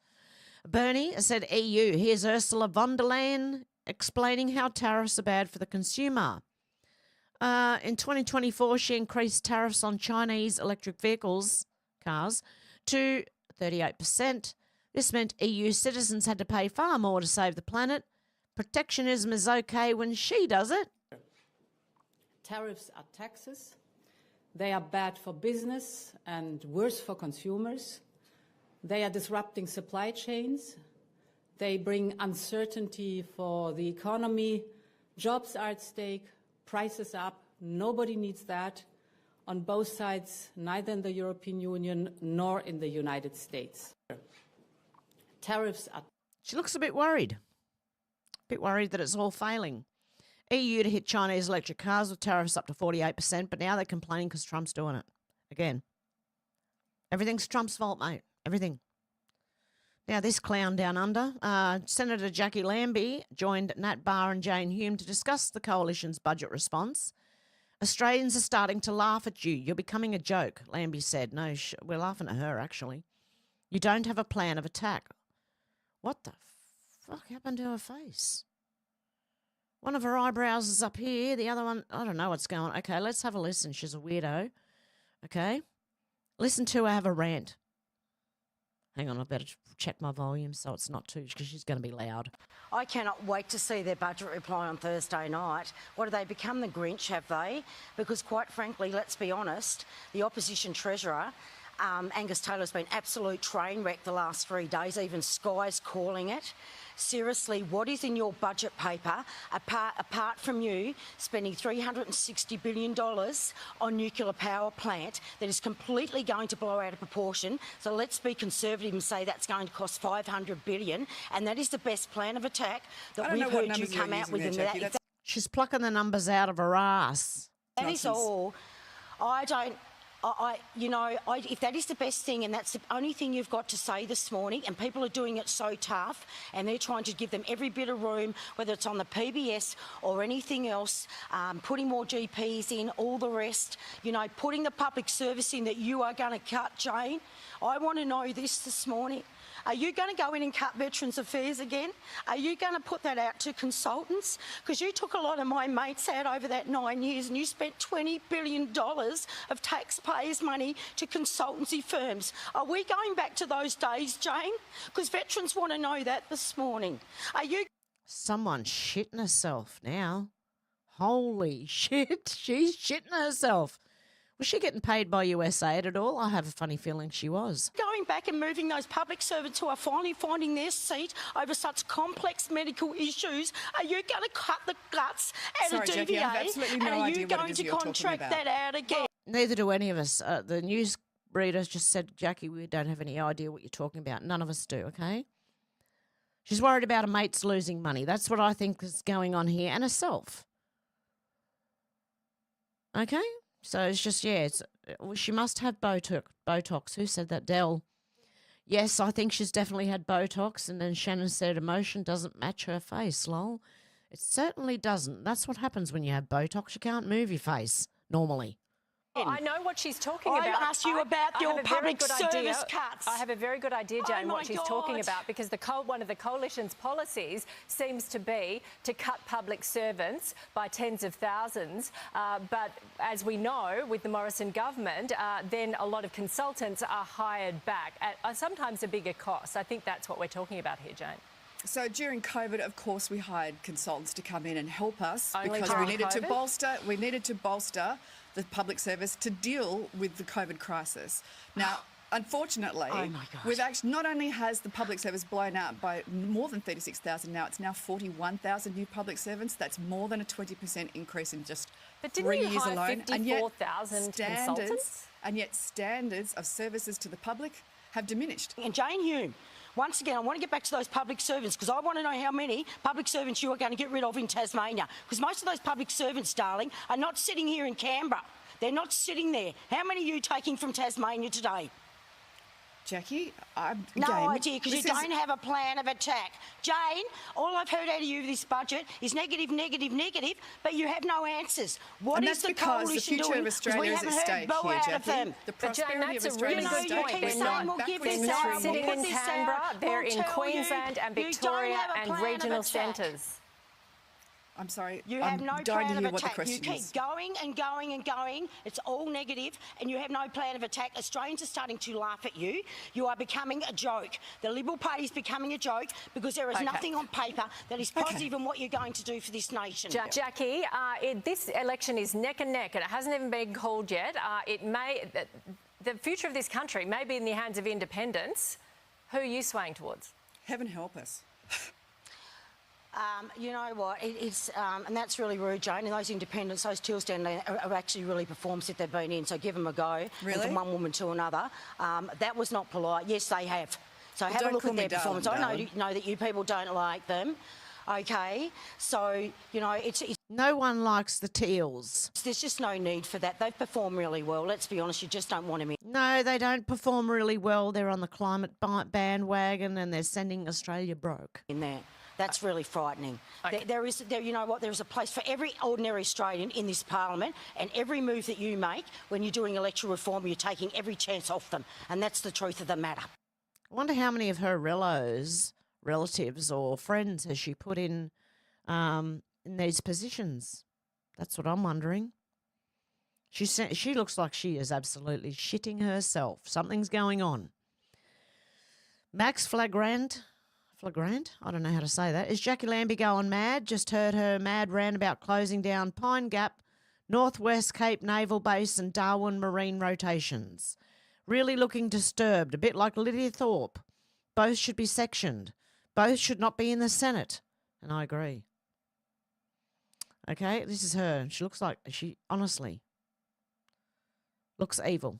Bernie said EU. Here's Ursula von der Leyen explaining how tariffs are bad for the consumer. In 2024, she increased tariffs on Chinese electric vehicles, cars, to 38%. This meant EU citizens had to pay far more to save the planet. Protectionism is okay when she does it. Tariffs are taxes. They are bad for business and worse for consumers. They are disrupting supply chains. They bring uncertainty for the economy. Jobs are at stake, prices up. Nobody needs that on both sides, neither in the European Union nor in the United States. Tariffs are... She looks a bit worried. A bit worried that it's all failing. EU to hit Chinese electric cars with tariffs up to 48%, but now they're complaining because Trump's doing it. Again. Everything's Trump's fault, mate. Everything. Now, this clown down under, Senator Jackie Lambie joined Nat Barr and Jane Hume to discuss the coalition's budget response. Australians are starting to laugh at you. You're becoming a joke, Lambie said. No, we're laughing at her, actually. You don't have a plan of attack. What the fuck happened to her face? One of her eyebrows is up here. The other one, I don't know what's going on. Okay, let's have a listen. She's a weirdo. Okay. Listen to her have a rant. Hang on, I better check my volume so it's not too, because she's going to be loud. I cannot wait to see their budget reply on Thursday night. What, have they become the Grinch, have they? Because quite frankly, let's be honest, the opposition treasurer, Angus Taylor's been absolute train wreck the last 3 days, even Sky's calling it. Seriously, what is in your budget paper, apart from you spending $360 billion on nuclear power plant that is completely going to blow out of proportion? So let's be conservative and say that's going to cost $500 billion, and that is the best plan of attack that we've heard you come out with. She's plucking the numbers out of her ass. That is all. If that is the best thing and that's the only thing you've got to say this morning, and people are doing it so tough and they're trying to give them every bit of room, whether it's on the PBS or anything else, putting more GPs in, all the rest, putting the public service in that you are going to cut, Jane. I want to know this morning. Are you going to go in and cut Veterans Affairs again? Are you going to put that out to consultants? Because you took a lot of my mates out over that 9 years and you spent $20 billion of taxpayers' money to consultancy firms. Are we going back to those days, Jane? Because veterans want to know that this morning. Are you... Someone's shitting herself now. Holy shit, she's shitting herself. Was she getting paid by USAID at all? I have a funny feeling she was. Going back and moving those public servants who are finally finding their seat over such complex medical issues, are you going to cut the guts out of DVA? Jackie, I have absolutely no and are idea you what it going is to you're talking contract about. that out again? Neither do any of us. The news readers just said, Jackie, we don't have any idea what you're talking about. None of us do, okay? She's worried about her mates losing money. That's what I think is going on here, and herself. Okay? So it's just, well, she must have Botox. Who said that? Dell. Yes, I think she's definitely had Botox. And then Shannon said emotion doesn't match her face, lol. It certainly doesn't. That's what happens when you have Botox. You can't move your face normally. I know what she's talking I about. asked you about your public service cuts. I have a very good idea, Jane, Oh what she's my talking God. about, because one of the coalition's policies seems to be to cut public servants by tens of thousands. But as we know, with the Morrison government, then a lot of consultants are hired back at sometimes a bigger cost. I think that's what we're talking about here, Jane. So during COVID, of course, we hired consultants to come in and help us Only because we during needed to COVID? bolster the public service to deal with the COVID crisis. Now, unfortunately, Oh my God. we've actually not only has the public service blown out by more than 36,000 now, it's now 41,000 new public servants. That's more than a 20% increase in just But didn't 3 you years hire alone. 54,000 consultants? And yet standards of services to the public have diminished. And Jane Hume, once again, I want to get back to those public servants because I want to know how many public servants you are going to get rid of in Tasmania. Because most of those public servants, darling, are not sitting here in Canberra. They're not sitting there. How many are you taking from Tasmania today? Jackie, I'm No idea, because you don't have a plan of attack. Jane, all I've heard out of you this budget is negative, negative, negative, but you have no answers. What And is that's the because the coalition future doing? of 'Cause we Australia is haven't at heard stake bo here, out of Jackie. them. The But Jane, prosperity that's of a Australia really is good at stake. point. keep We're saying not we'll backwards give They're this not out, sitting we'll in put this Canberra, out, they're we'll in tell Queensland you, and you don't Victoria have a and plan of regional attack. centres. I'm sorry. You I'm have no dying plan to of hear what the attack. You question keep is. going and going and going. It's all negative, and you have no plan of attack. Australians are starting to laugh at you. You are becoming a joke. The Liberal Party is becoming a joke because there is Okay. nothing on paper that is positive in what you're going to do for this nation. Jackie, this election is neck and neck, and it hasn't even been called yet. The future of this country may be in the hands of independents. Who are you swaying towards? Heaven help us. You know what? And that's really rude, Jane. And those independents, those tills down there, have actually really performed since they've been in. So give them a go. Really? And from one woman to another. That was not polite. Yes, they have. So Well, have a don't look call at me their darling, performance. I darling. know that you people don't like them. Okay, so you know it's No one likes the teals. there's just no need for that. They've performed really well. Let's be honest. You just don't want them in. No, they don't perform really well. They're on the climate bandwagon and they're sending Australia broke. In there. That's really frightening. There is, you know what, there is a place for every ordinary Australian in this parliament, and every move that you make when you're doing electoral reform, you're taking every chance off them, and that's the truth of the matter. I wonder how many of her relatives or friends has she put in these positions. That's what I'm wondering. She looks like she is absolutely shitting herself. Something's going on. Max Flagrant, I don't know how to say that. Is Jackie Lambie going mad? Just heard her mad rant about closing down Pine Gap, Northwest Cape Naval Base and Darwin Marine rotations. Really looking disturbed, a bit like Lydia Thorpe. Both should be sectioned. Both should not be in the Senate. And I agree. Okay, this is her. She looks like, honestly, looks evil.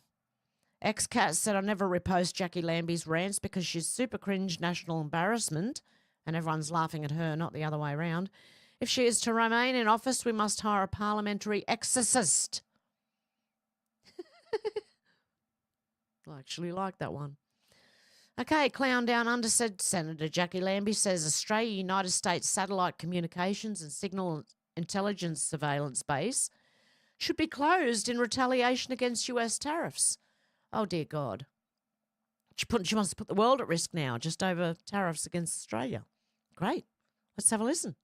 Ex-Cat said, I never repost Jackie Lambie's rants because she's super cringe national embarrassment, and everyone's laughing at her, not the other way around. If she is to remain in office, we must hire a parliamentary exorcist. I actually like that one. Okay, Clown Down Under said, Senator Jackie Lambie says Australia United States Satellite Communications and Signal Intelligence Surveillance Base should be closed in retaliation against US tariffs. Oh, dear God. She wants to put the world at risk now, just over tariffs against Australia. Great. Let's have a listen.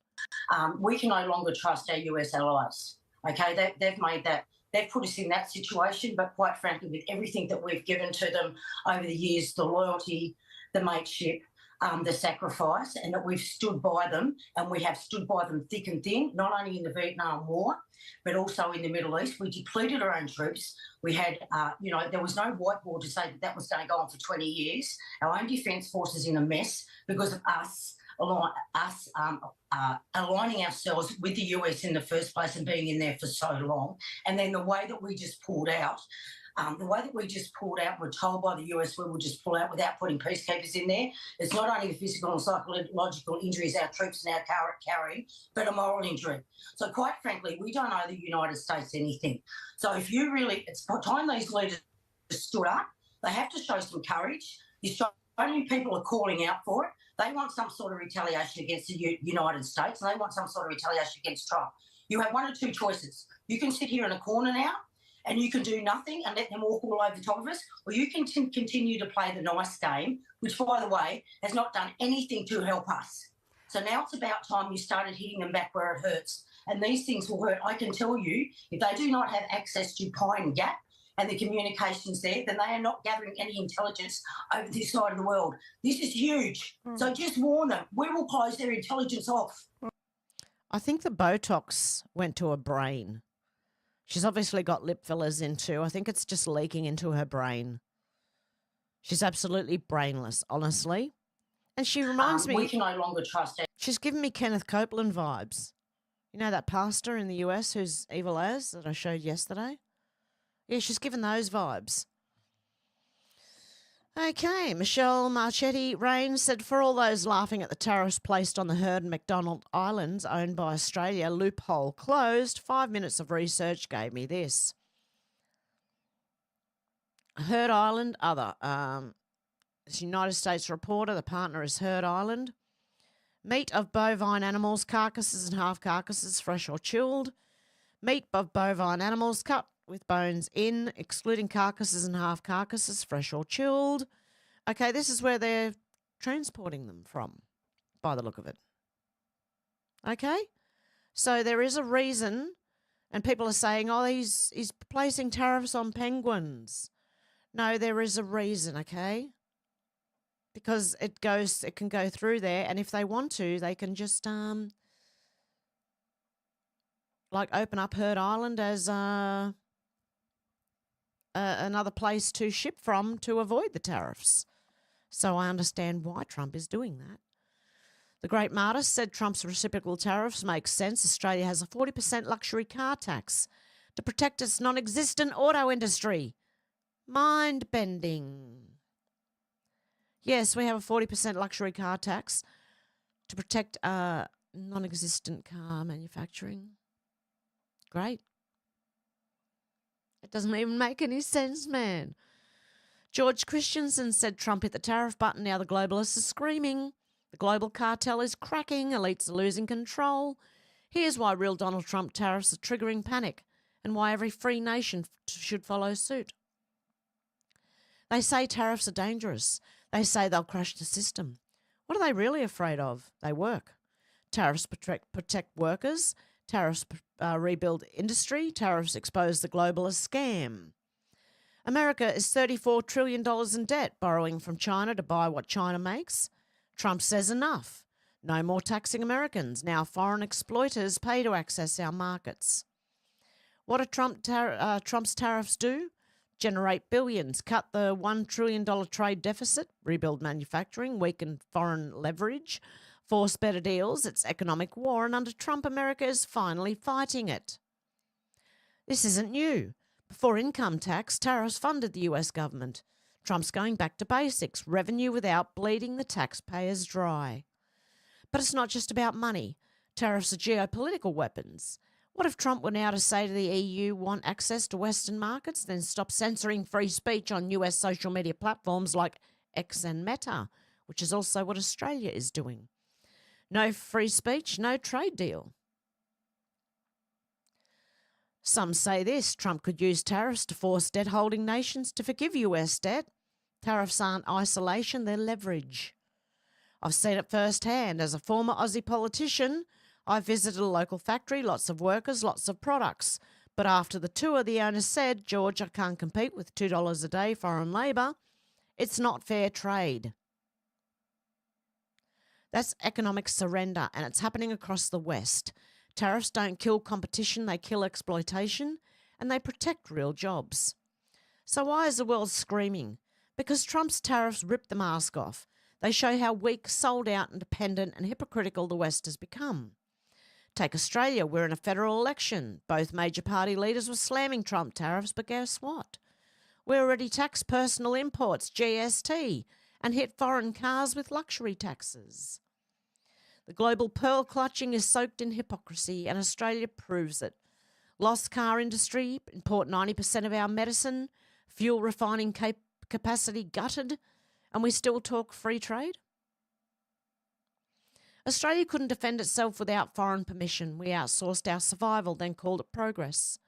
We can no longer trust our US allies. Okay, they've made that. They've put us in that situation, but quite frankly, with everything that we've given to them over the years, the loyalty, the mateship, the sacrifice, and that we've stood by them, and we have stood by them thick and thin, not only in the Vietnam War, but also in the Middle East. We depleted our own troops. We had, there was no whiteboard to say that was going to go on for 20 years. Our own defence force is in a mess because of us aligning ourselves with the US in the first place and being in there for so long. And then the way that we just pulled out, we're told by the US we will just pull out without putting peacekeepers in there. It's not only the physical and psychological injuries our troops now carry, but a moral injury. So quite frankly, we don't owe the United States anything. So it's time these leaders stood up. They have to show some courage. Only people are calling out for it. They want some sort of retaliation against the United States, and they want some sort of retaliation against Trump. You have one or two choices. You can sit here in a corner now and you can do nothing and let them walk all over the top of us, or you can continue to play the nice game, which, by the way, has not done anything to help us. So now it's about time you started hitting them back where it hurts. And these things will hurt. I can tell you, if they do not have access to Pine Gap and the communications there, then they are not gathering any intelligence over this side of the world. This is huge. So just warn them. We will close their intelligence off. I think the Botox went to her brain. She's obviously got lip fillers into. I think it's just leaking into her brain. She's absolutely brainless, honestly. And she reminds me... We can no longer trust her. She's giving me Kenneth Copeland vibes. You know that pastor in the US who's evil as that I showed yesterday? Yeah, she's given those vibes. Okay, Michelle Marchetti Rains said, for all those laughing at the tariffs placed on the Heard and McDonald Islands owned by Australia, loophole closed, 5 minutes of research gave me this. Heard Island, other. It's United States reporter, the partner is Heard Island. Meat of bovine animals, carcasses and half carcasses, fresh or chilled. Meat of bovine animals cut with bones in, excluding carcasses and half carcasses, fresh or chilled. Okay, this is where they're transporting them from, by the look of it. Okay? So there is a reason, and people are saying, oh, he's placing tariffs on penguins. No, there is a reason, okay? Because it can go through there, and if they want to, they can just open up Heard Island as another place to ship from to avoid the tariffs. So I understand why Trump is doing that. The Great Martyr said Trump's reciprocal tariffs make sense. Australia has a 40% luxury car tax to protect its non-existent auto industry. Mind-bending. Yes, we have a 40% luxury car tax to protect non-existent car manufacturing. Great. It doesn't even make any sense, man. George Christensen said Trump hit the tariff button. Now the globalists are screaming. The global cartel is cracking. Elites are losing control. Here's why real Donald Trump tariffs are triggering panic and why every free nation should follow suit. They say tariffs are dangerous. They say they'll crash the system. What are they really afraid of? They work. Tariffs protect workers. Tariffs rebuild industry. Tariffs expose the globalist scam. America is $34 trillion in debt, borrowing from China to buy what China makes. Trump says enough. No more taxing Americans. Now foreign exploiters pay to access our markets. What do Trump's tariffs do? Generate billions, cut the $1 trillion trade deficit, rebuild manufacturing, weaken foreign leverage, force better deals. It's economic war, and under Trump, America is finally fighting it. This isn't new. Before income tax, tariffs funded the US government. Trump's going back to basics, revenue without bleeding the taxpayers dry. But it's not just about money. Tariffs are geopolitical weapons. What if Trump were now to say to the EU, want access to Western markets, then stop censoring free speech on US social media platforms like X and Meta, which is also what Australia is doing? No free speech, no trade deal. Some say this, Trump could use tariffs to force debt-holding nations to forgive US debt. Tariffs aren't isolation, they're leverage. I've seen it firsthand. As a former Aussie politician, I visited a local factory, lots of workers, lots of products. But after the tour, the owner said, George, I can't compete with $2 a day foreign labour. It's not fair trade. That's economic surrender, and it's happening across the West. Tariffs don't kill competition, they kill exploitation, and they protect real jobs. So why is the world screaming? Because Trump's tariffs rip the mask off. They show how weak, sold out, and dependent and hypocritical the West has become. Take Australia, we're in a federal election. Both major party leaders were slamming Trump tariffs, but guess what? We already taxed personal imports, GST, and hit foreign cars with luxury taxes. The global pearl clutching is soaked in hypocrisy, and Australia proves it. Lost car industry, import 90% of our medicine, fuel refining capacity gutted, and we still talk free trade? Australia couldn't defend itself without foreign permission. We outsourced our survival, then called it progress.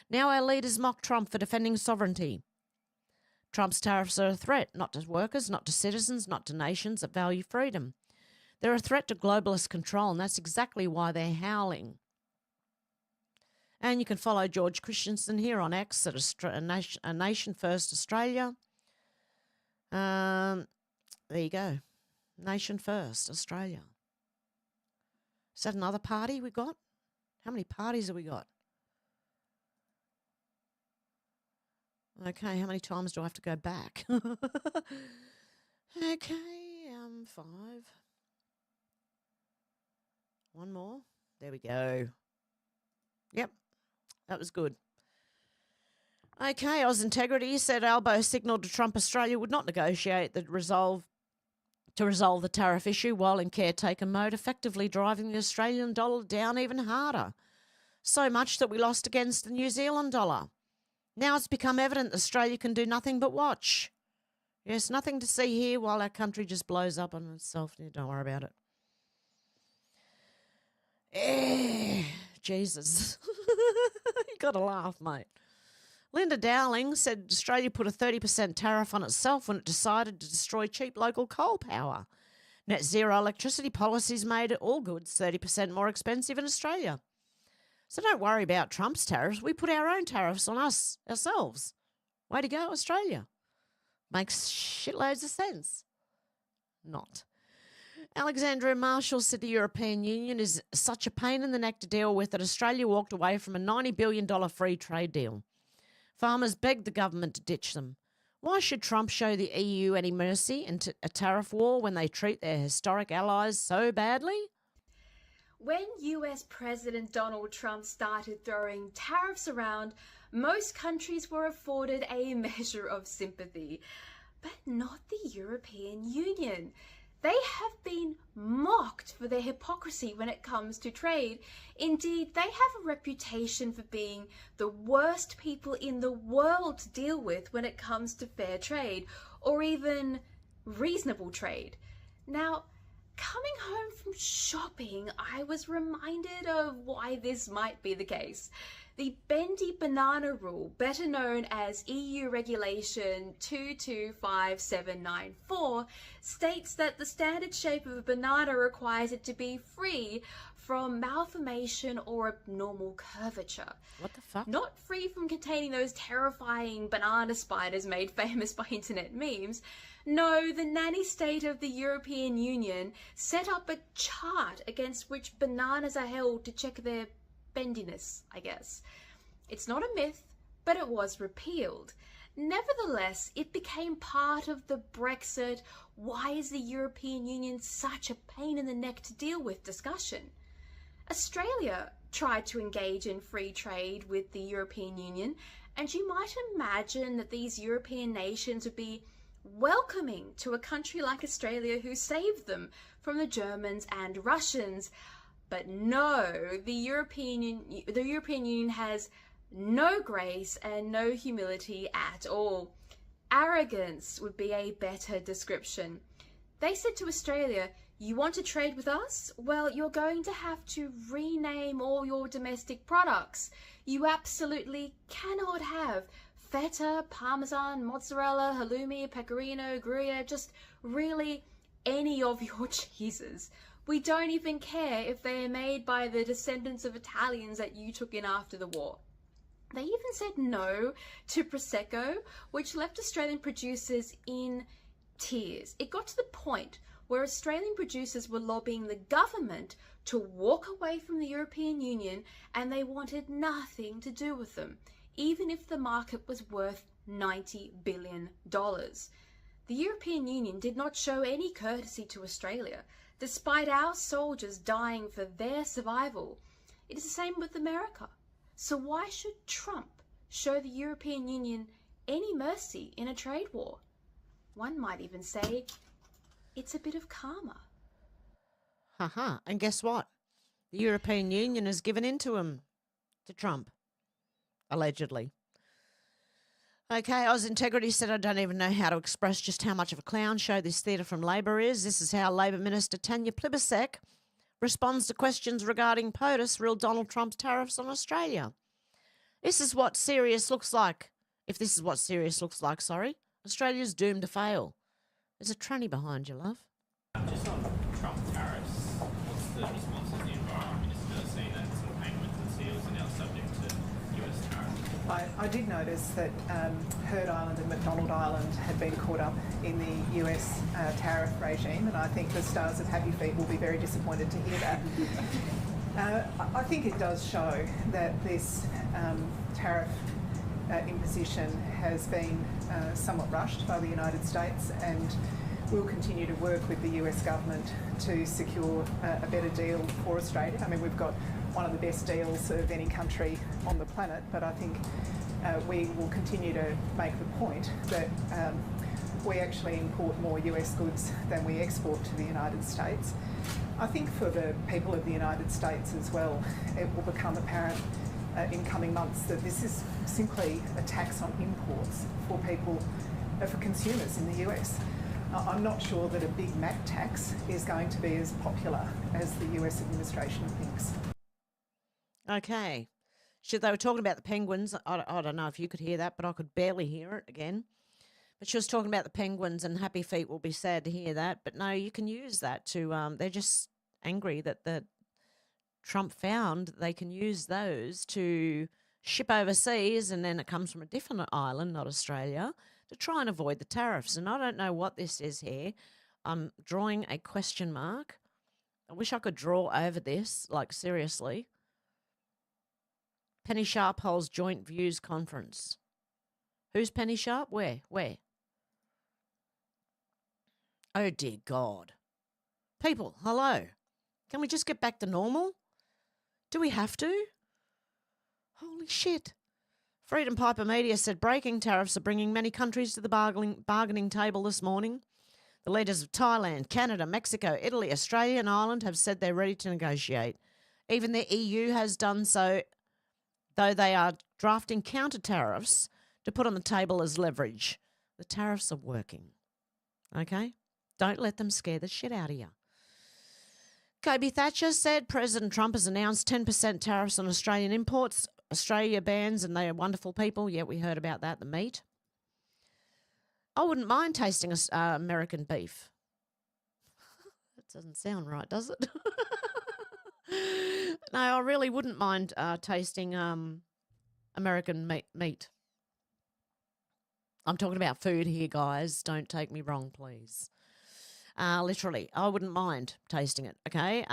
Now our leaders mock Trump for defending sovereignty. Trump's tariffs are a threat, not to workers, not to citizens, not to nations that value freedom. They're a threat to globalist control, and that's exactly why they're howling. And you can follow George Christensen here on X at A Nation First Australia. There you go. Nation First Australia. Is that another party we got? How many parties have we got? Okay, how many times do I have to go back? Okay, 5. One more. There we go. Yep, that was good. Okay, Oz Integrity said Albo signalled to Trump Australia would not negotiate to resolve the tariff issue while in caretaker mode, effectively driving the Australian dollar down even harder. So much that we lost against the New Zealand dollar. Now it's become evident Australia can do nothing but watch. Yes, nothing to see here while our country just blows up on itself. Don't worry about it. Jesus. You got to laugh, mate. Linda Dowling said Australia put a 30% tariff on itself when it decided to destroy cheap local coal power. Net zero electricity policies made all goods 30% more expensive in Australia. So don't worry about Trump's tariffs. We put our own tariffs on us, ourselves. Way to go, Australia. Makes shitloads of sense. Not. Alexandra Marshall said the European Union is such a pain in the neck to deal with that Australia walked away from a $90 billion free trade deal. Farmers begged the government to ditch them. Why should Trump show the EU any mercy into a tariff war when they treat their historic allies so badly? When US President Donald Trump started throwing tariffs around, most countries were afforded a measure of sympathy, but not the European Union. They have been mocked for their hypocrisy when it comes to trade. Indeed, they have a reputation for being the worst people in the world to deal with when it comes to fair trade, or even reasonable trade. Now, coming home from shopping, I was reminded of why this might be the case. The bendy banana rule, better known as EU Regulation 225794, states that the standard shape of a banana requires it to be free from malformation or abnormal curvature. What the fuck? Not free from containing those terrifying banana spiders made famous by internet memes. No, the nanny state of the European Union set up a chart against which bananas are held to check their bendiness, I guess. It's not a myth, but it was repealed. Nevertheless, it became part of the Brexit, why is the European Union such a pain in the neck to deal with discussion. Australia tried to engage in free trade with the European Union, and you might imagine that these European nations would be welcoming to a country like Australia who saved them from the Germans and Russians. But no, the European Union has no grace and no humility at all. Arrogance would be a better description. They said to Australia, you want to trade with us? Well, you're going to have to rename all your domestic products. You absolutely cannot have feta, parmesan, mozzarella, halloumi, pecorino, gruyere, just really any of your cheeses. We don't even care if they are made by the descendants of Italians that you took in after the war. They even said no to Prosecco, which left Australian producers in tears. It got to the point where Australian producers were lobbying the government to walk away from the European Union, and they wanted nothing to do with them, even if the market was worth $90 billion. The European Union did not show any courtesy to Australia, despite our soldiers dying for their survival. It is the same with America. So why should Trump show the European Union any mercy in a trade war? One might even say it's a bit of karma. Haha. And guess what? The European Union has given in to him, to Trump, allegedly. Okay, Oz Integrity said, I don't even know how to express just how much of a clown show this theatre from Labor is. This is how Labor Minister Tanya Plibersek responds to questions regarding POTUS ruled Donald Trump's tariffs on Australia. This is what serious looks like. If this is what serious looks like, Australia's doomed to fail. There's a tranny behind you, love. Just on Trump tariffs, what's the response of the Environment Minister saying that some penguins and seals are now subject to US tariffs? I did notice that Heard Island and McDonald Island had been caught up in the US tariff regime, and I think the stars of Happy Feet will be very disappointed to hear that. I think it does show that this tariff imposition has been somewhat rushed by the United States, and we'll continue to work with the US government to secure a better deal for Australia. I mean, we've got one of the best deals of any country on the planet, but I think we will continue to make the point that we actually import more US goods than we export to the United States. I think for the people of the United States as well, it will become apparent in coming months that this is simply a tax on imports for people, for consumers in the US. I'm not sure that a Big Mac tax is going to be as popular as the US administration thinks. Okay. They were talking about the penguins. I don't know if you could hear that, but I could barely hear it again. But she was talking about the penguins, and Happy Feet will be sad to hear that. But no, you can use that to, they're just angry that the Trump found they can use those to ship overseas, and then it comes from a different island, not Australia, to try and avoid the tariffs. And I don't know what this is here. I'm drawing a question mark. I wish I could draw over this, like seriously. Penny Sharp holds Joint Views Conference. Who's Penny Sharp? Where? Oh, dear God. People, hello. Can we just get back to normal? Do we have to? Holy shit. Freedom Piper Media said breaking tariffs are bringing many countries to the bargaining table this morning. The leaders of Thailand, Canada, Mexico, Italy, Australia and Ireland have said they're ready to negotiate. Even the EU has done so, though they are drafting counter tariffs to put on the table as leverage. The tariffs are working. Okay? Don't let them scare the shit out of you. Kobe Thatcher said President Trump has announced 10% tariffs on Australian imports. Australia bans, and they are wonderful people. Yeah, we heard about that, the meat. I wouldn't mind tasting American beef. That doesn't sound right, does it? No, I really wouldn't mind tasting American meat. I'm talking about food here, guys. Don't take me wrong, please. Literally, I wouldn't mind tasting it, okay?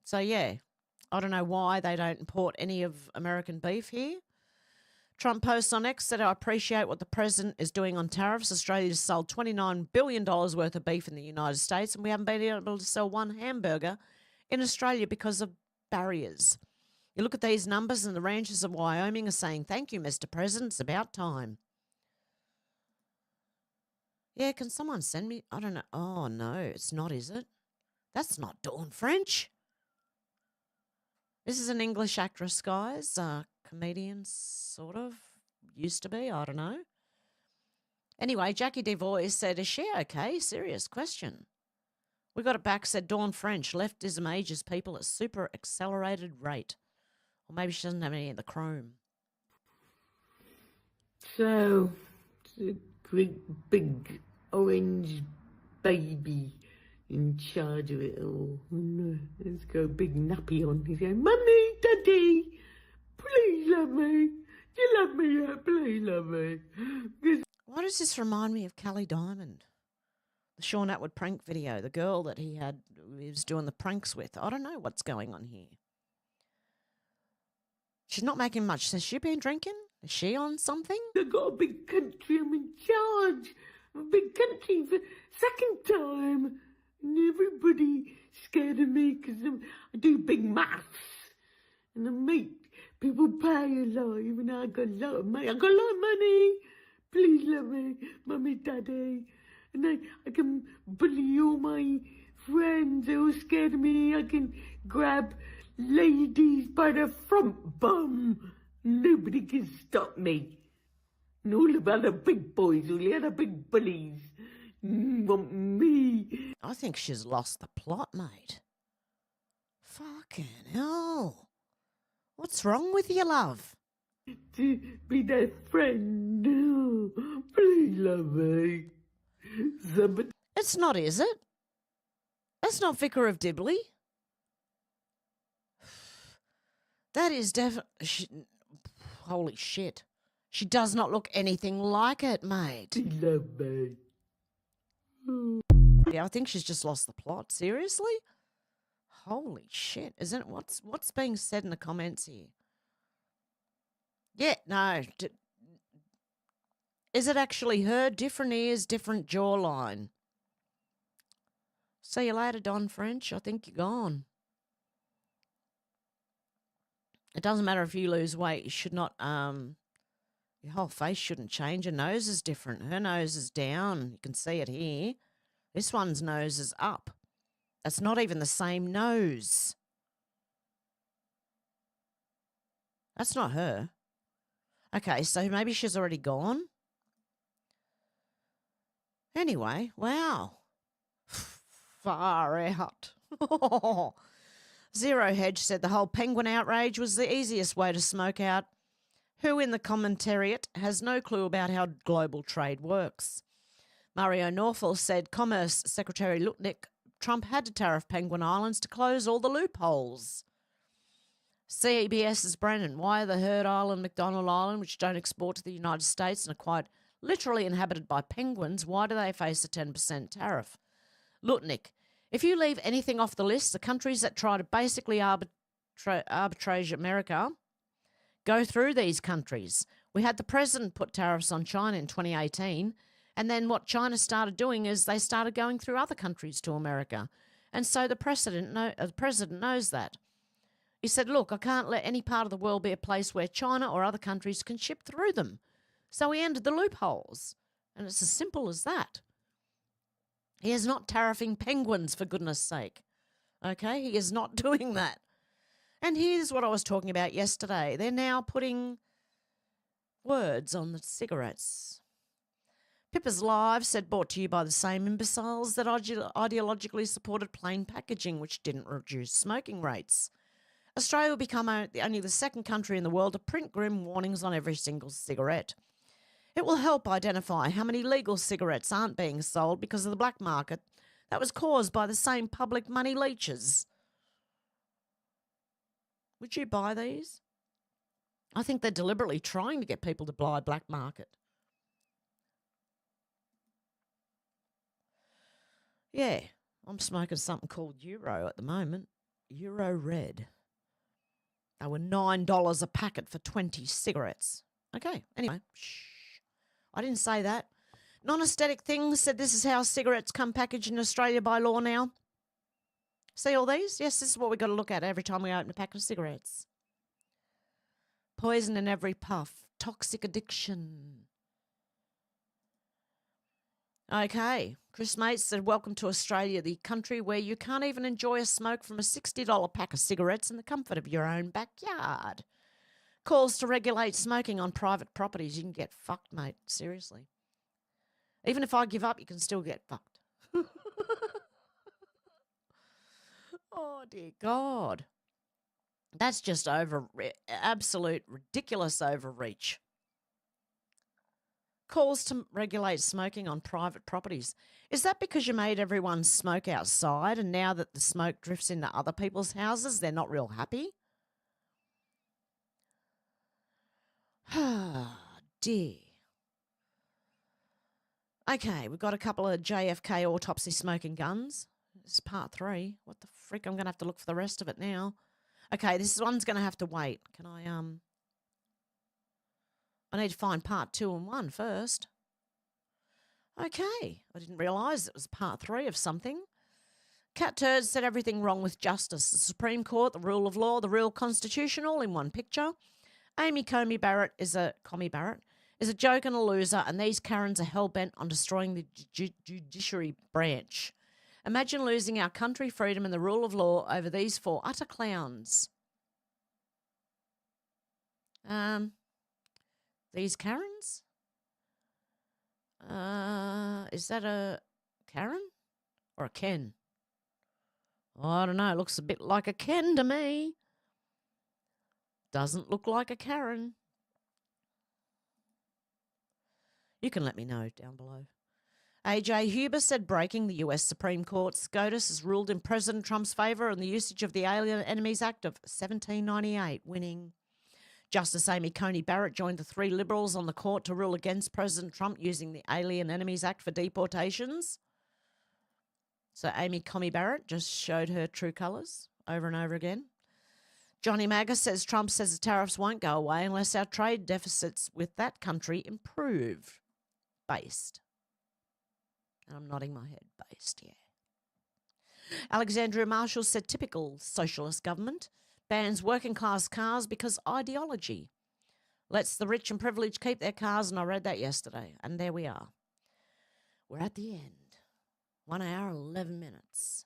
So, yeah, I don't know why they don't import any of American beef here. Trump posts on X said, I appreciate what the president is doing on tariffs. Australia's sold $29 billion worth of beef in the United States, and we haven't been able to sell one hamburger in Australia because of barriers. You look at these numbers, and the ranchers of Wyoming are saying, thank you, Mr. President, it's about time. Yeah, can someone send me? I don't know. Oh, no, it's not, is it? That's not Dawn French. This is an English actress, guys. Comedian, sort of. Used to be, I don't know. Anyway, Jackie DeVoy said, is she okay? Serious question. We got it back, said Dawn French. Leftism ages people at super accelerated rate. Or maybe she doesn't have any of the chrome. So, the great big orange baby in charge of it all. And, let's go big nappy on. He's going, Mummy, Daddy, please love me. Do you love me? Please love me. Why does this remind me of Kelly Diamond? The Sean Atwood prank video, the girl that he was doing the pranks with. I don't know what's going on here. She's not making much. Has she been drinking? Is she on something? I got a big country. I'm in charge of a big country for second time. And everybody scared of me because I do big maths. And I make people pay alive. And I got a lot of money. I got a lot of money. Please love me, mummy, daddy. And I can bully all my friends. They're all scared of me. I can grab ladies by the front bum. Nobody can stop me. And all the other big boys, all the other big bullies want me. I think she's lost the plot, mate. Fucking hell. What's wrong with you, love? To be their friend. No, please love me. Somebody. It's not, is it? That's not Vicar of Dibley. That is definitely... Holy shit. She does not look anything like it, mate. Love me. Yeah, I think she's just lost the plot. Seriously? Holy shit. Isn't it? What's being said in the comments here? Yeah, no. Is it actually her? Different ears, different jawline. See you later, Don French. I think you're gone. It doesn't matter if you lose weight. You should not, your whole face shouldn't change. Her nose is different. Her nose is down. You can see it here. This one's nose is up. That's not even the same nose. That's not her. Okay, so maybe she's already gone. Anyway, wow. Far out. Zero Hedge said the whole penguin outrage was the easiest way to smoke out who in the commentariat has no clue about how global trade works. Mario Norfel said Commerce Secretary Lutnick, Trump had to tariff Penguin Islands to close all the loopholes. CBS's Brennan, why are the Heard Island, McDonald Island, which don't export to the United States and are quite literally inhabited by penguins, why do they face a 10% tariff? Lutnick, if you leave anything off the list, the countries that try to basically arbitrage America go through these countries. We had the president put tariffs on China in 2018, and then what China started doing is they started going through other countries to America. And so the president knows that. He said, look, I can't let any part of the world be a place where China or other countries can ship through them. So he ended the loopholes. And it's as simple as that. He is not tariffing penguins, for goodness sake. Okay? He is not doing that. And here's what I was talking about yesterday. They're now putting words on the cigarettes. Pippa's Live said brought to you by the same imbeciles that ideologically supported plain packaging, which didn't reduce smoking rates. Australia will become only the second country in the world to print grim warnings on every single cigarette. It will help identify how many legal cigarettes aren't being sold because of the black market that was caused by the same public money leeches. Would you buy these? I think they're deliberately trying to get people to buy black market. Yeah, I'm smoking something called Euro at the moment. Euro Red. They were $9 a packet for 20 cigarettes. Okay, anyway, shh. I didn't say that. Non-aesthetic Things said this is how cigarettes come packaged in Australia by law now. See all these? Yes, this is what we've got to look at every time we open a packet of cigarettes. Poison in every puff. Toxic addiction. Okay, Chris Mates said, welcome to Australia, the country where you can't even enjoy a smoke from a $60 pack of cigarettes in the comfort of your own backyard. Calls to regulate smoking on private properties. You can get fucked, mate. Seriously. Even if I give up, you can still get fucked. Oh, dear God. That's just absolute ridiculous overreach. Calls to regulate smoking on private properties. Is that because you made everyone smoke outside and now that the smoke drifts into other people's houses, they're not real happy? Ah, dear. Okay, we've got a couple of JFK autopsy smoking guns. This is part 3. What the frick? I'm going to have to look for the rest of it now. Okay, this one's going to have to wait. Can I need to find part 2 and 1 first. Okay, I didn't realise it was part 3 of something. Cat Turd said everything wrong with justice. The Supreme Court, the rule of law, the real constitution, all in one picture. Amy Coney Barrett is a joke and a loser, and these Karens are hell-bent on destroying the judiciary branch. Imagine losing our country, freedom, and the rule of law over these 4 utter clowns. These Karens? Is that a Karen or a Ken? Oh, I don't know. It looks a bit like a Ken to me. Doesn't look like a Karen. You can let me know down below. AJ Huber said breaking the US Supreme Court. SCOTUS has ruled in President Trump's favour on the usage of the Alien Enemies Act of 1798, winning. Justice Amy Coney Barrett joined the 3 Liberals on the court to rule against President Trump using the Alien Enemies Act for deportations. So Amy Coney Barrett just showed her true colours over and over again. Johnny Maga says Trump says the tariffs won't go away unless our trade deficits with that country improve. Based. And I'm nodding my head. Based, yeah. Alexandria Marshall said typical socialist government bans working class cars because ideology. Lets the rich and privileged keep their cars, and I read that yesterday. And there we are. We're at the end. 1 hour, 11 minutes.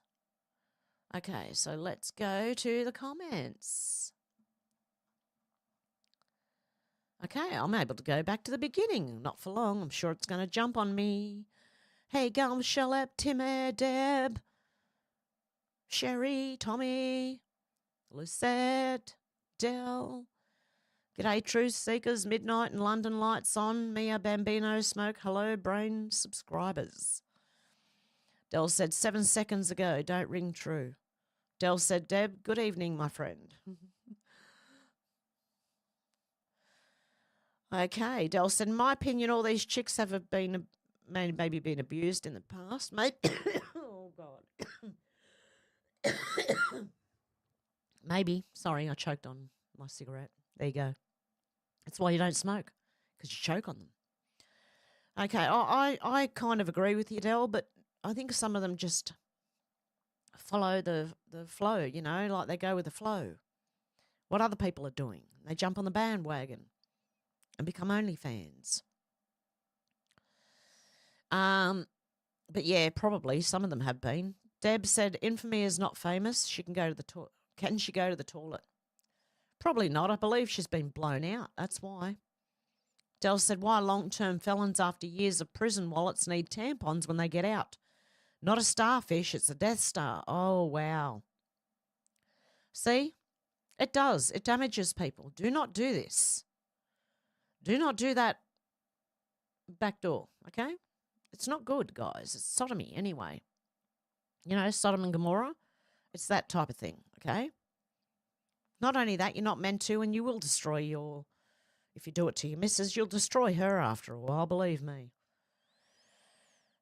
Okay, so let's go to the comments. Okay, I'm able to go back to the beginning. Not for long. I'm sure it's going to jump on me. Hey, Gum, Shellep, Timmy, Deb, Sherry, Tommy, Lucette, Dell. G'day, Truth Seekers, Midnight and London Lights on, Mia, Bambino, Smoke, hello, Brain subscribers. Dell said 7 seconds ago, don't ring true. Dell said, Deb, good evening, my friend. Okay, Dell said, in my opinion, all these chicks have been maybe been abused in the past. Maybe, oh, God. Maybe. Sorry, I choked on my cigarette. There you go. That's why you don't smoke, because you choke on them. Okay, I kind of agree with you, Dell, but I think some of them just follow the flow, you know, like they go with the flow. What other people are doing. They jump on the bandwagon and become OnlyFans. But yeah, probably some of them have been. Deb said, infamy is not famous. She can go to the toilet. Can she go to the toilet? Probably not. I believe she's been blown out. That's why. Dell said, why long-term felons after years of prison wallets need tampons when they get out? Not a starfish, it's a Death Star. Oh, wow. See? It does. It damages people. Do not do this. Do not do that back door, okay? It's not good, guys. It's sodomy anyway. You know, Sodom and Gomorrah, it's that type of thing, okay? Not only that, you're not meant to, and you will destroy your, if you do it to your missus, you'll destroy her after a while, believe me.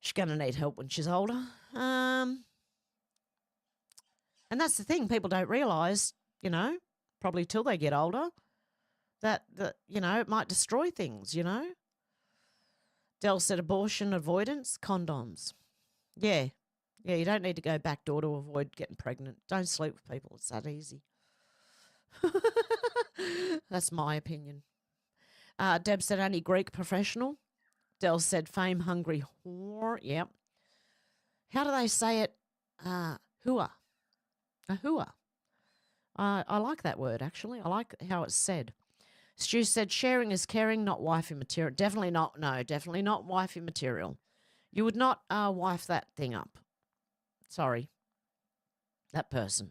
She's going to need help when she's older. And that's the thing, people don't realise, you know, probably till they get older, that you know, it might destroy things, you know. Dell said abortion avoidance, condoms. Yeah, you don't need to go back door to avoid getting pregnant. Don't sleep with people. It's that easy. That's my opinion. Deb said only Greek professional. Dell said fame-hungry whore. Yep. How do they say it? Hua. A hua. I like that word, actually. I like how it's said. Stu said sharing is caring, not wifey material. Definitely not. No, definitely not wifey material. You would not wife that thing up. Sorry. That person.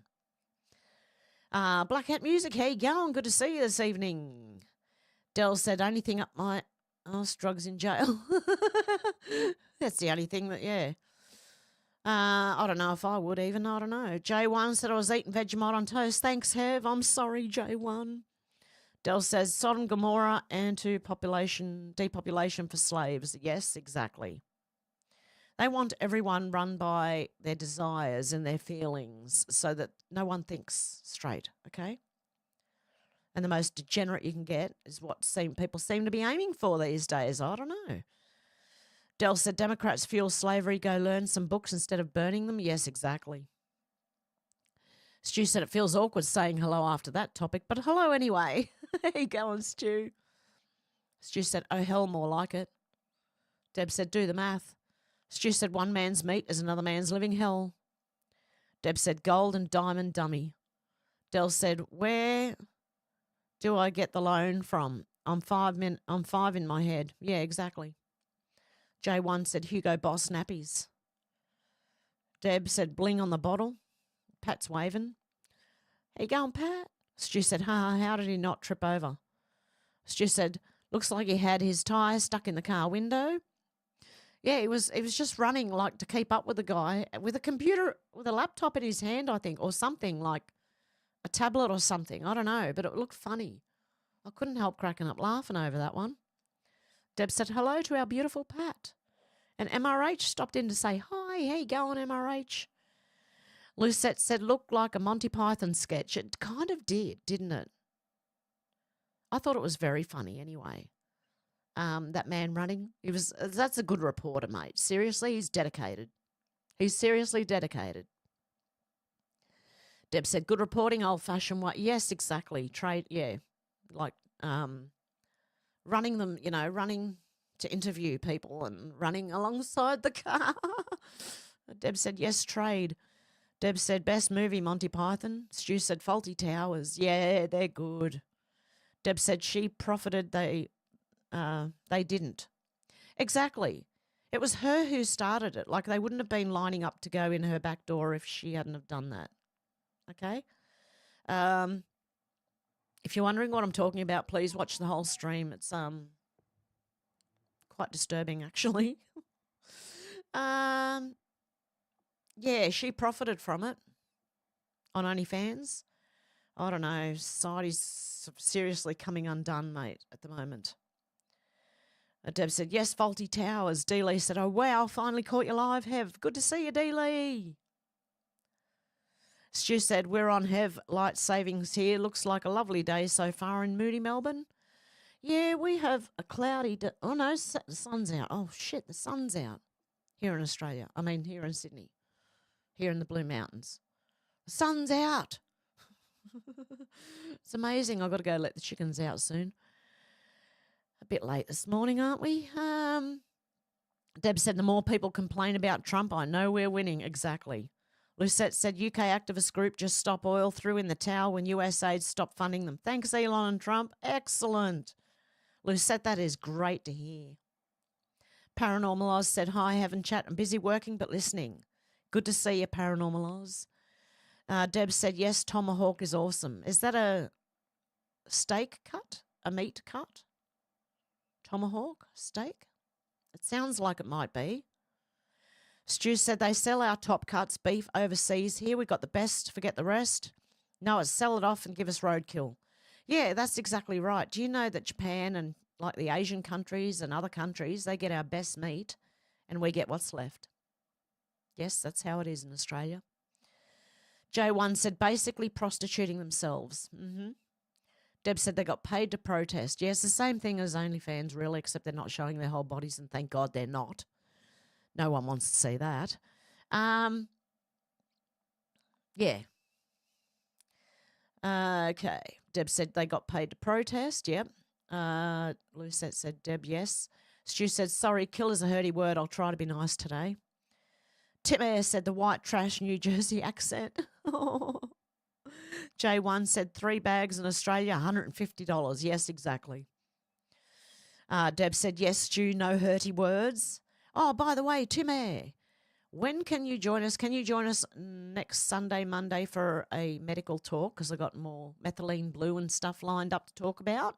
Black Hat Music, how you going? Good to see you this evening. Dell said, only thing up my arse, drugs in jail. That's the only thing that, yeah. I don't know if I would even. I don't know. J1 said I was eating Vegemite on toast. Thanks, Hev. I'm sorry, J1. Dell says Sodom, Gomorrah, and to depopulation for slaves. Yes, exactly. They want everyone run by their desires and their feelings so that no one thinks straight, okay? And the most degenerate you can get is what people seem to be aiming for these days. I don't know. Dell said, Democrats fuel slavery, go learn some books instead of burning them. Yes, exactly. Stu said it feels awkward saying hello after that topic, but hello anyway. There you go on, Stu. Stu said, oh, hell, more like it. Deb said, do the math. Stu said, one man's meat is another man's living hell. Deb said, gold and diamond dummy. Dell said, where do I get the loan from? I'm five in my head. Yeah, exactly. J1 said, Hugo Boss nappies. Deb said, bling on the bottle. Pat's waving. How you going, Pat? Stu said, how did he not trip over? Stu said, looks like he had his tyre stuck in the car window. Yeah, he was just running like to keep up with the guy with a computer, with a laptop in his hand, I think, or something like a tablet or something. I don't know, but it looked funny. I couldn't help cracking up laughing over that one. Deb said hello to our beautiful Pat. And MRH stopped in to say, hi, how you going, MRH? Lucette said, looked like a Monty Python sketch. It kind of did, didn't it? I thought it was very funny anyway. That man running, that's a good reporter, mate. Seriously, he's dedicated. He's seriously dedicated. Deb said, good reporting, old-fashioned way. Yes, exactly. Trade, yeah. Like running them, running to interview people and running alongside the car. Deb said, yes, trade. Deb said, best movie, Monty Python. Stu said, Faulty Towers. Yeah, they're good. Deb said, she profited, they didn't. Exactly. It was her who started it. Like, they wouldn't have been lining up to go in her back door if she hadn't have done that. Okay? If you're wondering what I'm talking about, please watch the whole stream. It's quite disturbing, actually. Yeah, she profited from it on OnlyFans. I don't know. Society's seriously coming undone, mate, at the moment. Deb said, yes, Faulty Towers. D. Lee said, oh, wow, finally caught you live, Hev. Good to see you, D. Lee. Stu said, we're on Hev light savings here. Looks like a lovely day so far in moody Melbourne. Yeah, we have a cloudy day. Oh, no, the sun's out. Oh, shit, the sun's out here in Australia. I mean, here in Sydney, here in the Blue Mountains. The sun's out. It's amazing. I've got to go let the chickens out soon. A bit late this morning, aren't we? Deb said, the more people complain about Trump, I know we're winning. Exactly. Lucette said, UK activist group just stop oil, threw in the towel when USAID stopped funding them. Thanks, Elon and Trump. Excellent. Lucette, that is great to hear. Paranormal Oz said, hi, haven't chat. I'm busy working but listening. Good to see you, Paranormal Oz. Deb said, yes, tomahawk is awesome. Is that a steak cut? A meat cut? Tomahawk steak? It sounds like it might be. Stu said they sell our top cuts beef overseas. Here we got the best, forget the rest. No, it's sell it off and give us roadkill. Yeah, that's exactly right. Do you know that Japan and like the Asian countries and other countries, they get our best meat and we get what's left? Yes, that's how it is in Australia. J1 said basically prostituting themselves. Deb said they got paid to protest. Yes, the same thing as OnlyFans, really, except they're not showing their whole bodies, and thank God they're not. No one wants to see that. Yeah. Okay. Deb said they got paid to protest. Yep. Lucette said, Deb, yes. Stu said, sorry, kill is a hurty word. I'll try to be nice today. Tim Air said the white trash New Jersey accent. J1 said 3 bags in Australia, $150. Yes, exactly. Deb said, yes, Stu, no hurty words. Oh, by the way, Tim Air, when can you join us? Can you join us next Sunday, Monday for a medical talk? Because I got more methylene blue and stuff lined up to talk about.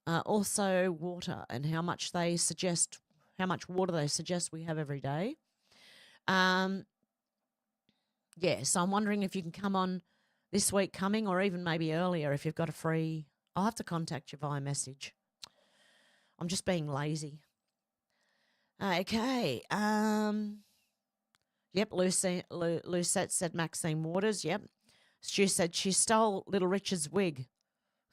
Also water and how much water they suggest we have every day. Yeah, so I'm wondering if you can come on this week coming or even maybe earlier if you've got a free. I'll have to contact you via message. I'm just being lazy. Okay. Yep, Lucette said Maxine Waters. Yep. Stu said she stole Little Richard's wig.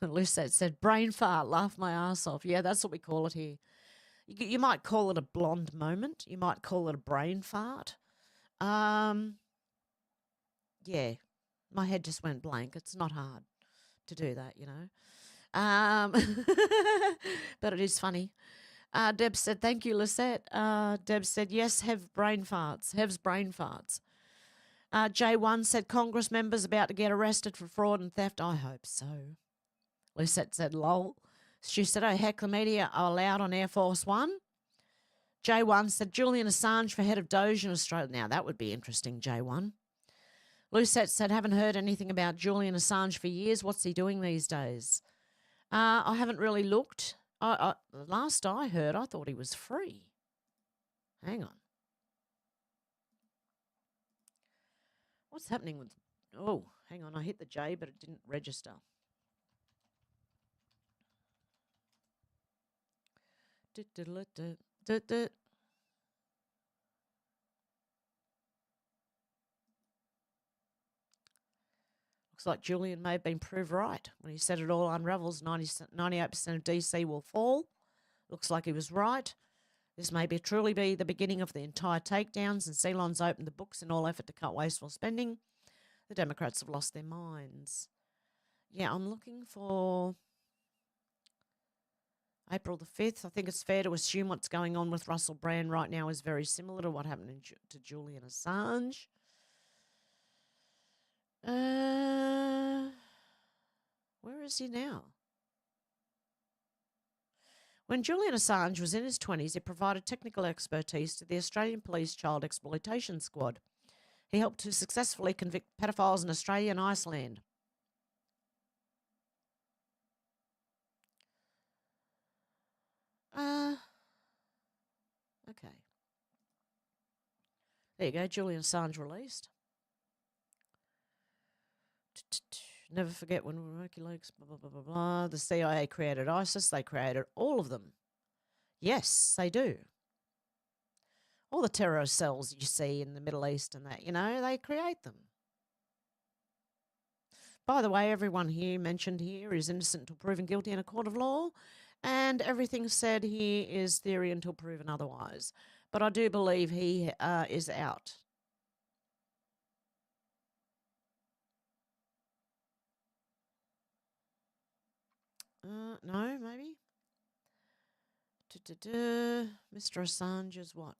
And Lucette said brain fart, laugh my ass off. Yeah, that's what we call it here. You might call it a blonde moment. You might call it a brain fart. Yeah, my head just went blank. It's not hard to do that, you know. But it is funny. Deb said, thank you, Lisette. Deb said, yes, Hev's brain farts. J1 said, Congress members about to get arrested for fraud and theft. I hope so. Lisette said, lol. Stu said, oh, heck, the media are allowed on Air Force One. J1 said, Julian Assange for head of Doge in Australia. Now, that would be interesting, J1. Lucette said, haven't heard anything about Julian Assange for years. What's he doing these days? I haven't really looked. Last I heard, I thought he was free. Hang on. What's happening with... Oh, hang on. I hit the J, but it didn't register. Looks like Julian may have been proved right when he said it all unravels. 98% of DC will fall. Looks like he was right. This may truly be the beginning of the entire takedowns, and Ceylon's opened the books in all effort to cut wasteful spending. The Democrats have lost their minds. Yeah, I'm looking for April the 5th. I think it's fair to assume what's going on with Russell Brand right now is very similar to what happened to Julian Assange. Where is he now? When Julian Assange was in his 20s, he provided technical expertise to the Australian Police Child Exploitation Squad. He helped to successfully convict pedophiles in Australia and Iceland. Okay. There you go, Julian Assange released. Never forget when WikiLeaks, blah, blah, blah, blah, blah. The CIA created ISIS. They created all of them. Yes, they do. All the terror cells you see in the Middle East and that, you know, they create them. By the way, everyone here mentioned here is innocent until proven guilty in a court of law, and everything said here is theory until proven otherwise. But I do believe he is out. No, maybe. Mr. Assange is what?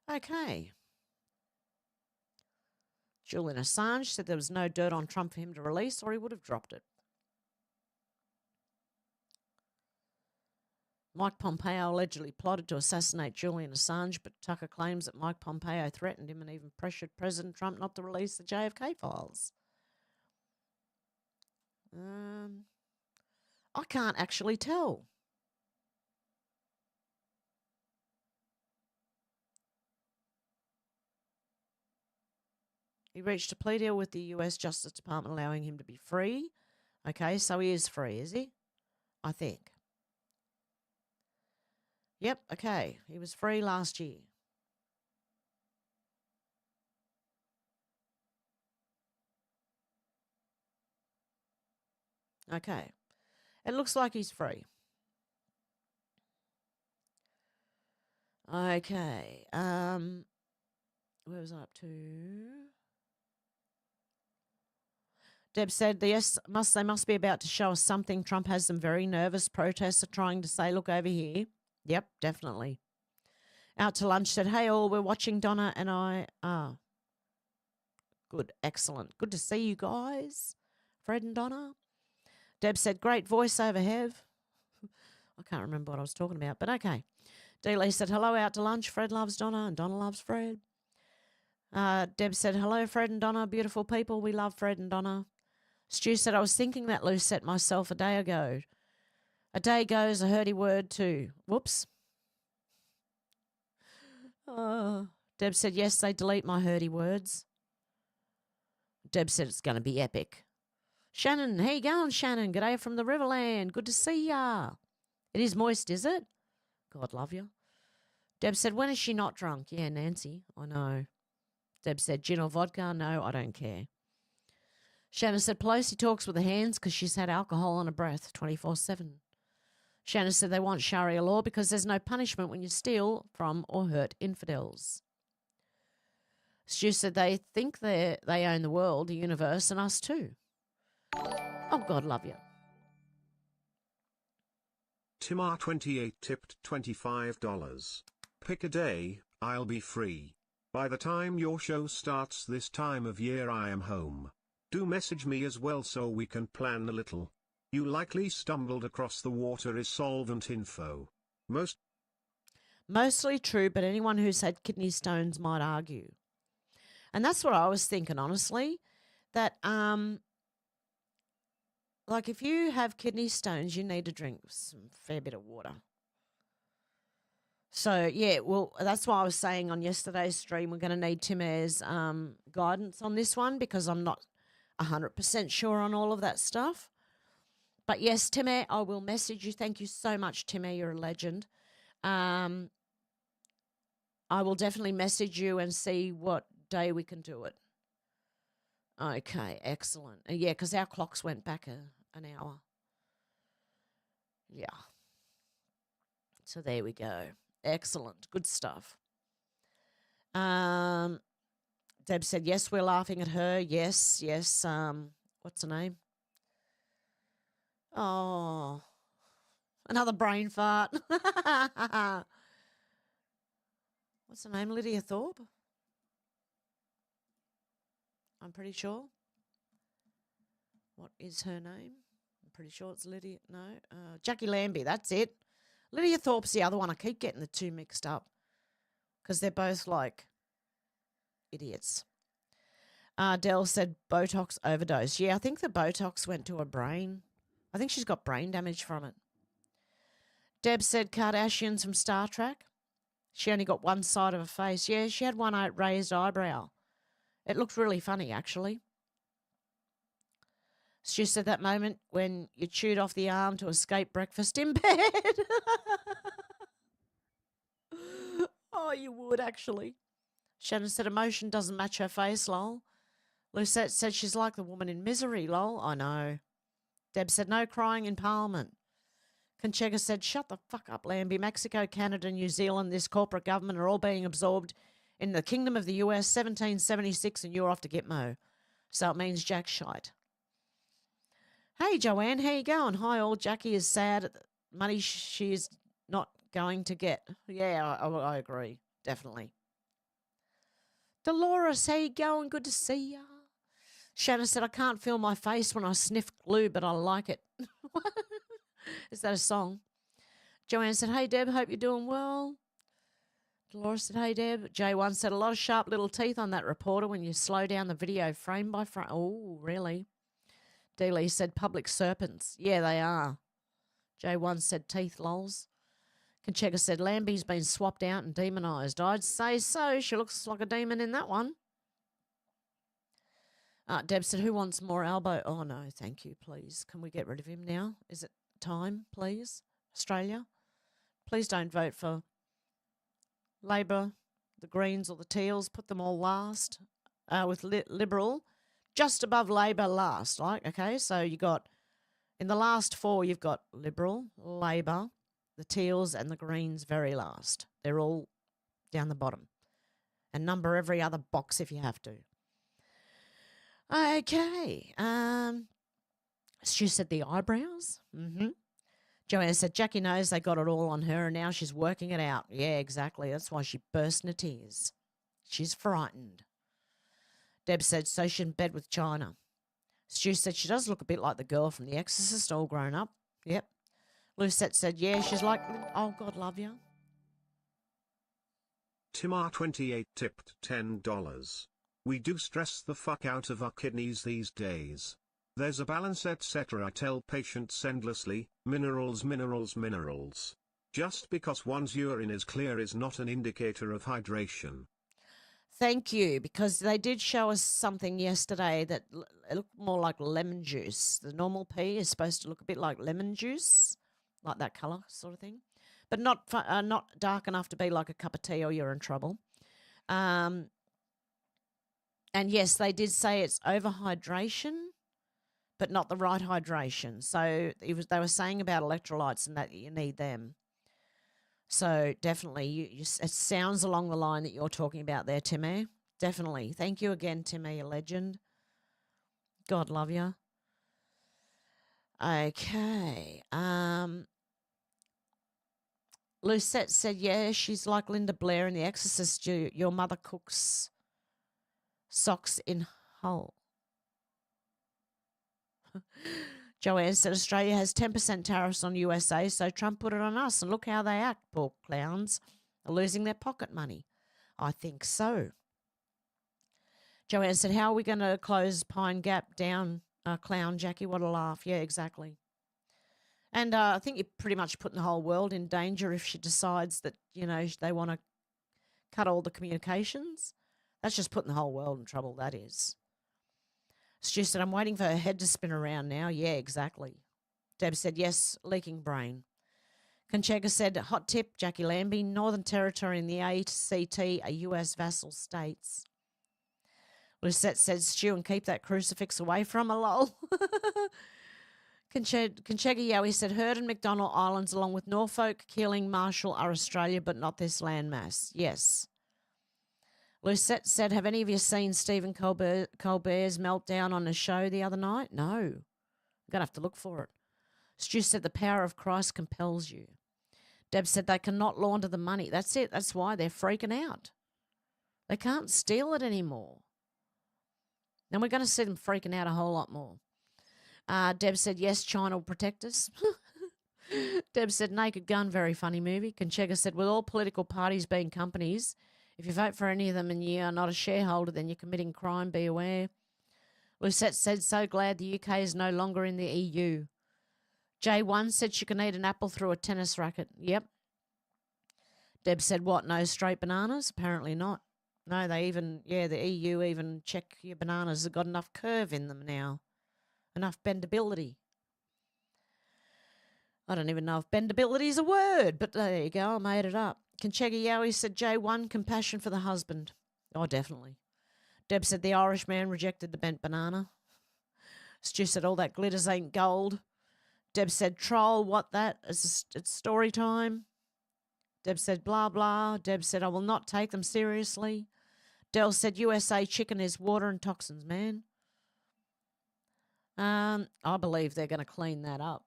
Okay. Julian Assange said there was no dirt on Trump for him to release, or he would have dropped it. Mike Pompeo allegedly plotted to assassinate Julian Assange, but Tucker claims that Mike Pompeo threatened him and even pressured President Trump not to release the JFK files. I can't actually tell. He reached a plea deal with the US Justice Department allowing him to be free. Okay, so he is free, is he? I think. Yep, okay. He was free last year. Okay. It looks like he's free. Okay. Where was I up to? Deb said, they must be about to show us something. Trump has them very nervous. Protests are trying to say, look over here. Yep, definitely. Out to lunch said, hey all, we're watching Donna and I. Good, excellent. Good to see you guys, Fred and Donna. Deb said, great voiceover, Hev. I can't remember what I was talking about, but okay. Dealey said, hello, out to lunch. Fred loves Donna and Donna loves Fred. Deb said, hello, Fred and Donna, beautiful people. We love Fred and Donna. Stu said, I was thinking that Lucette myself a day ago. A day goes, a hurdy word too. Whoops. Deb said, yes, they delete my hurdy words. Deb said it's going to be epic. Shannon, how you going, Shannon? G'day from the Riverland. Good to see ya. It is moist, is it? God love you. Deb said, when is she not drunk? Yeah, Nancy, I know. Deb said, gin or vodka? No, I don't care. Shannon said, Pelosi talks with her hands because she's had alcohol on her breath 24/7. Shannon said they want Sharia law because there's no punishment when you steal from or hurt infidels. Stu said they think they own the world, the universe, and us too. Oh, God love you. Timar28 tipped $25. Pick a day, I'll be free. By the time your show starts this time of year I am home. Do message me as well so we can plan a little. You likely stumbled across the water is solvent info. Mostly true, but anyone who's had kidney stones might argue. And that's what I was thinking, honestly, that like if you have kidney stones, you need to drink some fair bit of water. So, yeah, well, that's why I was saying on yesterday's stream we're going to need Timare's guidance on this one because I'm not 100% sure on all of that stuff. But, yes, Timare, I will message you. Thank you so much, Timare. You're a legend. I will definitely message you and see what day we can do it. Okay, excellent. Yeah, because our clocks went back an hour. Yeah. So there we go. Excellent. Good stuff. Deb said, yes, we're laughing at her. Yes. What's her name? Oh, another brain fart. What's her name? Lydia Thorpe? I'm pretty sure. What is her name? I'm pretty sure it's Lydia. No, Jackie Lambie. That's it. Lydia Thorpe's the other one. I keep getting the two mixed up because they're both like idiots. Dell said Botox overdose. Yeah, I think the Botox went to her brain. I think she's got brain damage from it. Deb said Kardashians from Star Trek. She only got one side of her face. Yeah, she had one raised eyebrow. It looked really funny, actually. She said that moment when you chewed off the arm to escape breakfast in bed. Oh, you would, actually. Shannon said emotion doesn't match her face, lol. Lucette said she's like the woman in Misery, lol. I know. Deb said no crying in Parliament. Conchega said, shut the fuck up, Lambie. Mexico, Canada, New Zealand, this corporate government are all being absorbed in the Kingdom of the US, 1776, and you're off to Gitmo. So it means jack shite. Hey, Joanne, how you going? Hi, all. Jackie is sad at the money she's not going to get. Yeah, I agree. Definitely. Dolores, how you going? Good to see ya. Shannon said, I can't feel my face when I sniff glue, but I like it. Is that a song? Joanne said, hey, Deb, hope you're doing well. Dolores said, hey, Deb. J1 said, a lot of sharp little teeth on that reporter when you slow down the video frame by frame. Oh, really? Dealey said, public serpents. Yeah, they are. J1 said, teeth lols. Conchega said, Lambie's been swapped out and demonised. I'd say so. She looks like a demon in that one. Deb said, who wants more elbow? Oh, no, thank you, please. Can we get rid of him now? Is it time, please? Australia? Please don't vote for Labor, the Greens or the Teals. Put them all last with Liberal. Just above Labor last, like, okay? So you got, in the last four, you've got Liberal, Labor, the Teals and the Greens very last. They're all down the bottom. And number every other box if you have to. Okay. Stu said the eyebrows. Mm-hmm. Joanna said Jackie knows they got it all on her and now she's working it out. Yeah, exactly. That's why she burst into tears. She's frightened. Deb said, so she's in bed with China. Stu said she does look a bit like the girl from The Exorcist, all grown up. Yep. Lucette said, yeah, she's like, oh, God love you. Timar28 tipped $10. We do stress the fuck out of our kidneys these days. There's a balance etc. I tell patients endlessly, minerals minerals minerals. Just because one's urine is clear is not an indicator of hydration. Thank you, because they did show us something yesterday that it looked more like lemon juice. The normal pea is supposed to look a bit like lemon juice, like that colour sort of thing, but not dark enough to be like a cup of tea or you're in trouble. And yes, they did say it's overhydration, but not the right hydration. So they were saying about electrolytes and that you need them. So definitely, it sounds along the line that you're talking about there, Timmy. Definitely. Thank you again, Timmy, a legend. God love you. Okay. Lucette said, yeah, she's like Linda Blair in The Exorcist. Your mother cooks socks in Hull. Joanne said Australia has 10% tariffs on USA, so Trump put it on us, and look how they act, poor clowns. They're losing their pocket money. I think so. Joanne said, how are we going to close Pine Gap down, clown Jackie? What a laugh. Yeah, exactly. And I think you're pretty much putting the whole world in danger if she decides that, they want to cut all the communications. That's just putting the whole world in trouble, that is. Stu said, I'm waiting for her head to spin around now. Yeah, exactly. Deb said, yes, leaking brain. Conchega said, hot tip, Jackie Lambie, Northern Territory and the ACT are US vassal states. Lucette said, Stu, and keep that crucifix away from her, lol. Conchega Yowie said, Heard and McDonnell Islands along with Norfolk, Keeling, Marshall are Australia, but not this landmass. Yes. Lucette said, have any of you seen Stephen Colbert's meltdown on the show the other night? No. I'm going to have to look for it. Stu said, the power of Christ compels you. Deb said, they cannot launder the money. That's it. That's why they're freaking out. They can't steal it anymore. And we're going to see them freaking out a whole lot more. Deb said, yes, China will protect us. Deb said, Naked Gun, very funny movie. Conchega said, with all political parties being companies, if you vote for any of them and you are not a shareholder, then you're committing crime, be aware. Lucette said, so glad the UK is no longer in the EU. J1 said she can eat an apple through a tennis racket. Yep. Deb said, what, no straight bananas? Apparently not. No, the EU even check your bananas have got enough curve in them now. Enough bendability. I don't even know if bendability is a word, but there you go, I made it up. Conchega Yowie said, J1, compassion for the husband. Oh, definitely. Deb said, the Irish man rejected the bent banana. Stu said, all that glitters ain't gold. Deb said, troll, what that? It's story time. Deb said, blah, blah. Deb said, I will not take them seriously. Del said, USA chicken is water and toxins, man. I believe they're going to clean that up.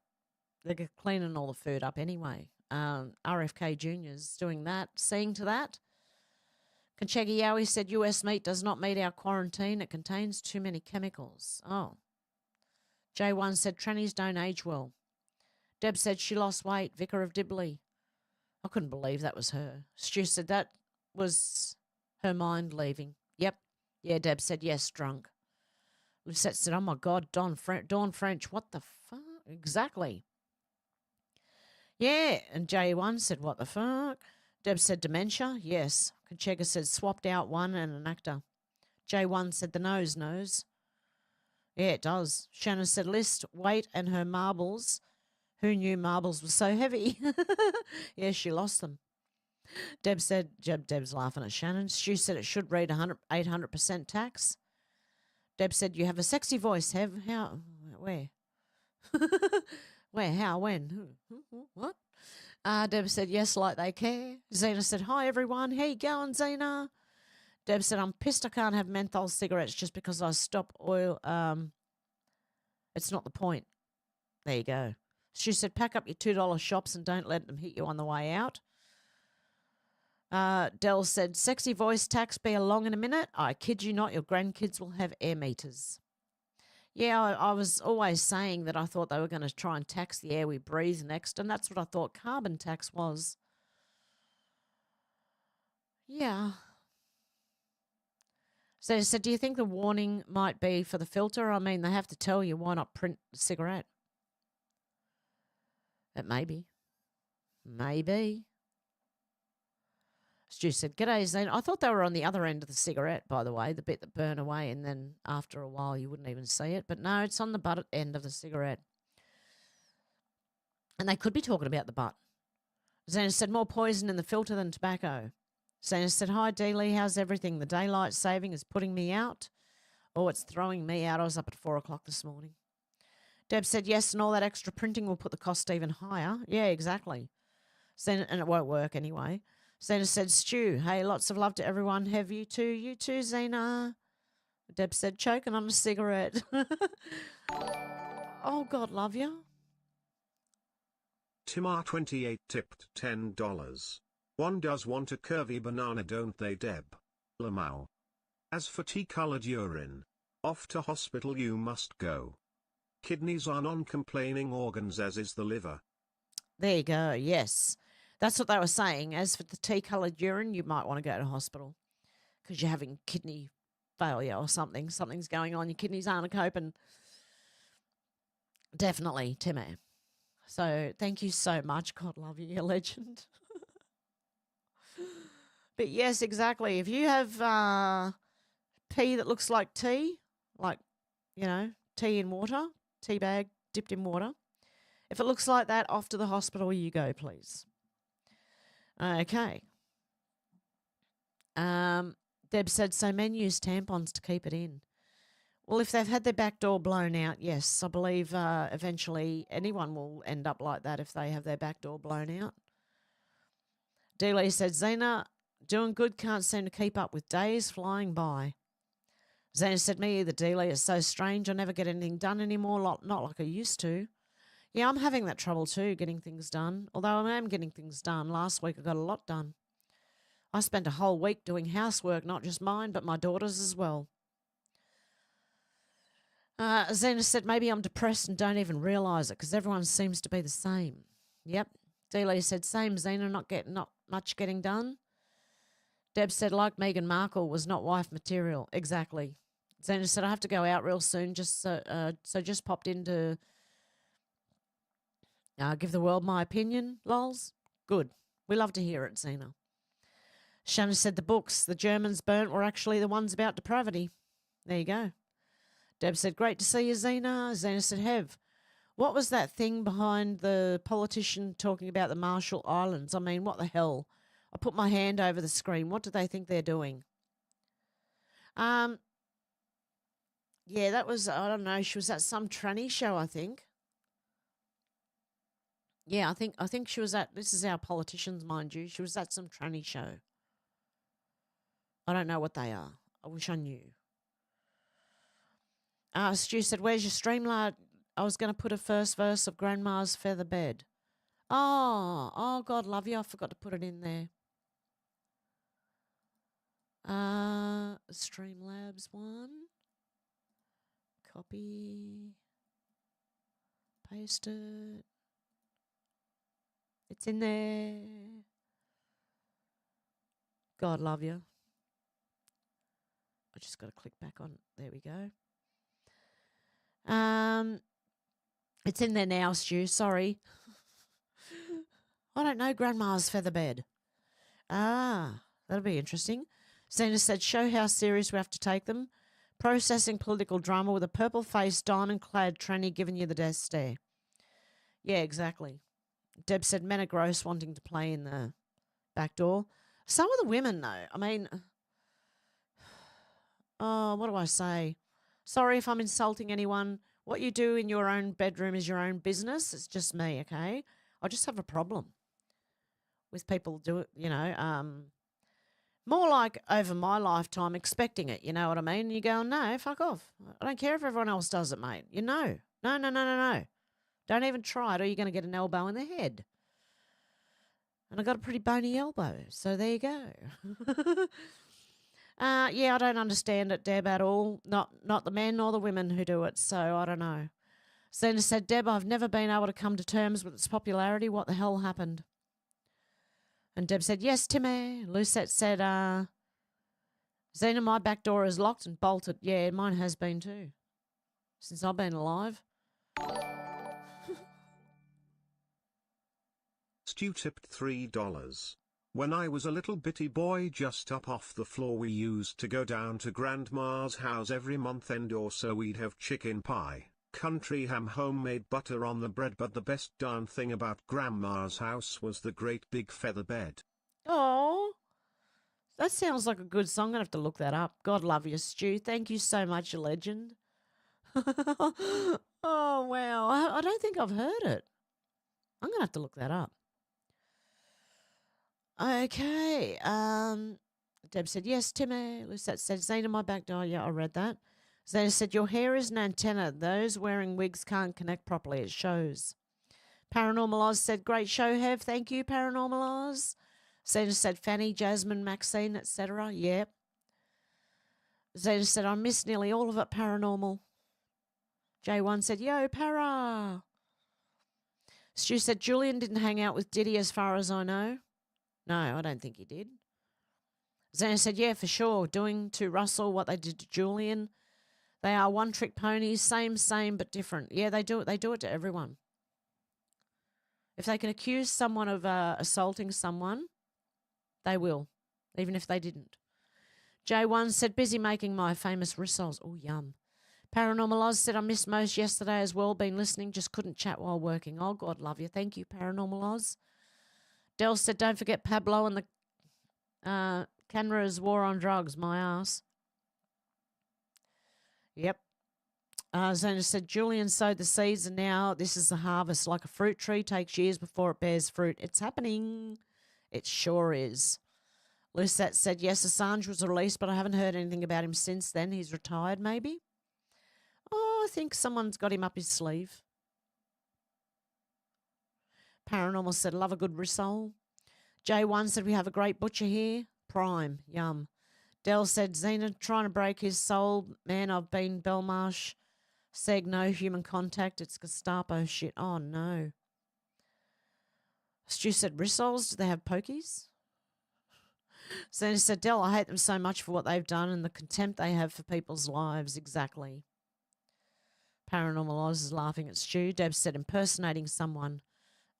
They're cleaning all the food up anyway. RFK Jr.'s doing that, seeing to that. Conchega Yowie said, US meat does not meet our quarantine. It contains too many chemicals. Oh. J1 said, trannies don't age well. Deb said she lost weight. Vicar of Dibley. I couldn't believe that was her. Stu said that was her mind leaving. Yep. Yeah, Deb said, yes, drunk. Lucette said, oh, my God, Dawn French, what the fuck? Exactly. Yeah, and J1 said, what the fuck? Deb said, dementia? Yes. Conchega said, swapped out one and an actor. J1 said, the nose. Yeah, it does. Shannon said, list, weight, and her marbles. Who knew marbles were so heavy? Yeah, she lost them. Deb said, Deb's laughing at Shannon. Stu said it should read 800% tax. Deb said, you have a sexy voice, Hev. How? Where? Where? How? When? What? Deb said, yes, like they care. Zena said, hi, everyone. How you going, Zena? Deb said, I'm pissed I can't have menthol cigarettes just because I stop oil. It's not the point. There you go. She said, pack up your $2 shops and don't let them hit you on the way out. Dell said, sexy voice tax be along in a minute. I kid you not, your grandkids will have air meters. Yeah, I was always saying that I thought they were going to try and tax the air we breathe next, and that's what I thought carbon tax was. Yeah. So he said, do you think the warning might be for the filter? I mean, they have to tell you, why not print the cigarette? It may be. Maybe. Stu said, "G'day, Zena." I thought they were on the other end of the cigarette, by the way, the bit that burn away, and then after a while you wouldn't even see it. But no, it's on the butt end of the cigarette. And they could be talking about the butt. Zena said, "More poison in the filter than tobacco." Zena said, "Hi, Dealey, how's everything? The daylight saving is putting me out. Oh, it's throwing me out. I was up at 4 o'clock this morning." Deb said, "Yes, and all that extra printing will put the cost even higher." Yeah, exactly. Zena, and it won't work anyway. Zena said, "Stu, hey, lots of love to everyone. Have you too? You too, Zena." Deb said, "Choking on a cigarette." Oh, God love you. Timar28 tipped $10. One does want a curvy banana, don't they, Deb? Lamau. As for tea-colored urine, off to hospital you must go. Kidneys are non-complaining organs, as is the liver. There you go, yes. That's what they were saying. As for the tea-coloured urine, you might want to go to hospital because you're having kidney failure or something. Something's going on. Your kidneys aren't coping. Definitely, Timmy. So thank you so much. God love you, you legend. But yes, exactly. If you have pee that looks like tea, like, tea in water, tea bag dipped in water, if it looks like that, off to the hospital you go, please. Okay. Deb said, "So men use tampons to keep it in." Well, if they've had their back door blown out, yes, I believe eventually anyone will end up like that if they have their back door blown out. Dealey said, "Zena, doing good, can't seem to keep up with days flying by." Zena said, "Me either, Dealey. It's so strange. I never get anything done anymore, not like I used to." Yeah, I'm having that trouble too, getting things done. Although I am getting things done. Last week I got a lot done. I spent a whole week doing housework, not just mine, but my daughter's as well. Zena said, "Maybe I'm depressed and don't even realise it because everyone seems to be the same." Yep. Dealey said, "Same, Zena, not much getting done." Deb said, "Like Meghan Markle, was not wife material." Exactly. Zena said, "I have to go out real soon, so just popped in to give the world my opinion, lols." Good. We love to hear it, Zena. Shanna said, "The books the Germans burnt were actually the ones about depravity." There you go. Deb said, "Great to see you, Zena." Zena said, "Hev, what was that thing behind the politician talking about the Marshall Islands? I mean, what the hell?" I put my hand over the screen. What do they think they're doing? Yeah, that was, I don't know, she was at some tranny show, I think. Yeah, I think she was at, this is our politicians, mind you, she was at some tranny show. I don't know what they are. I wish I knew. Stu said, "Where's your Streamlard? I was going to put a first verse of Grandma's Feather Bed." Oh, God love you. I forgot to put it in there. Streamlabs one. Copy. Paste it. It's in there. God love you. I just got to click back on. There we go. It's in there now, Stu. Sorry. I don't know Grandma's Feather Bed. That'll be interesting. Zena said, "Show how serious we have to take them. Processing political drama with a purple-faced, diamond-clad tranny giving you the death stare." Yeah, exactly. Deb said, "Men are gross wanting to play in the back door." Some of the women, though. I mean, what do I say? Sorry if I'm insulting anyone. What you do in your own bedroom is your own business. It's just me, okay? I just have a problem with people do it, more like over my lifetime expecting it, you know what I mean? You go, "No, fuck off. I don't care if everyone else does it, mate. No. Don't even try it or you're going to get an elbow in the head." And I got a pretty bony elbow, so there you go. Yeah, I don't understand it, Deb, at all. Not the men or the women who do it, so I don't know. Zena said, "Deb, I've never been able to come to terms with its popularity. What the hell happened?" And Deb said, "Yes, Timmy." Lucette said, "Zena, my back door is locked and bolted." Yeah, mine has been too, since I've been alive. Stu tipped $3. When I was a little bitty boy just up off the floor, we used to go down to Grandma's house every month end or so. We'd have chicken pie, country ham, homemade butter on the bread, but the best darn thing about Grandma's house was the great big feather bed. Oh, that sounds like a good song. I'm going to have to look that up. God love you, Stu. Thank you so much, you legend. Oh, wow. I don't think I've heard it. I'm going to have to look that up. Okay. Deb said, yes, Timmy. Lucette said, Zena, my back door. Yeah, I read that. Zena said, your hair is an antenna. Those wearing wigs can't connect properly. It shows. Paranormal Oz said, great show, Hev. Thank you, Paranormal Oz. Zena said, Fanny, Jasmine, Maxine, etc. Yep. Zena said, I missed nearly all of it, Paranormal. J1 said, yo, Para. Stu said, Julian didn't hang out with Diddy as far as I know. No, I don't think he did. Zena said, yeah, for sure. Doing to Russell what they did to Julian. They are one-trick ponies, same, but different. Yeah, they do it. They do it to everyone. If they can accuse someone of assaulting someone, they will, even if they didn't. J1 said, busy making my famous rissoles. Oh, yum. Paranormal Oz said, I missed most yesterday as well. Been listening, just couldn't chat while working. Oh, God love you. Thank you, Paranormal Oz. Del said, don't forget Pablo and the Canra's war on drugs. My ass. Yep. Zona said, Julian sowed the seeds and now this is the harvest. Like a fruit tree takes years before it bears fruit. It's happening. It sure is. Lucette said, yes, Assange was released, but I haven't heard anything about him since then. He's retired, maybe? Oh, I think someone's got him up his sleeve. Paranormal said, love a good rissole. J1 said, we have a great butcher here. Prime, yum. Del said, Xena trying to break his soul. Man, I've been Belmarsh. Seg, no human contact. It's Gestapo shit. Oh, no. Stu said, rissoles, do they have pokies? Xena said, Del, I hate them so much for what they've done and the contempt they have for people's lives. Exactly. Paranormal Oz is laughing at Stu. Deb said, impersonating someone.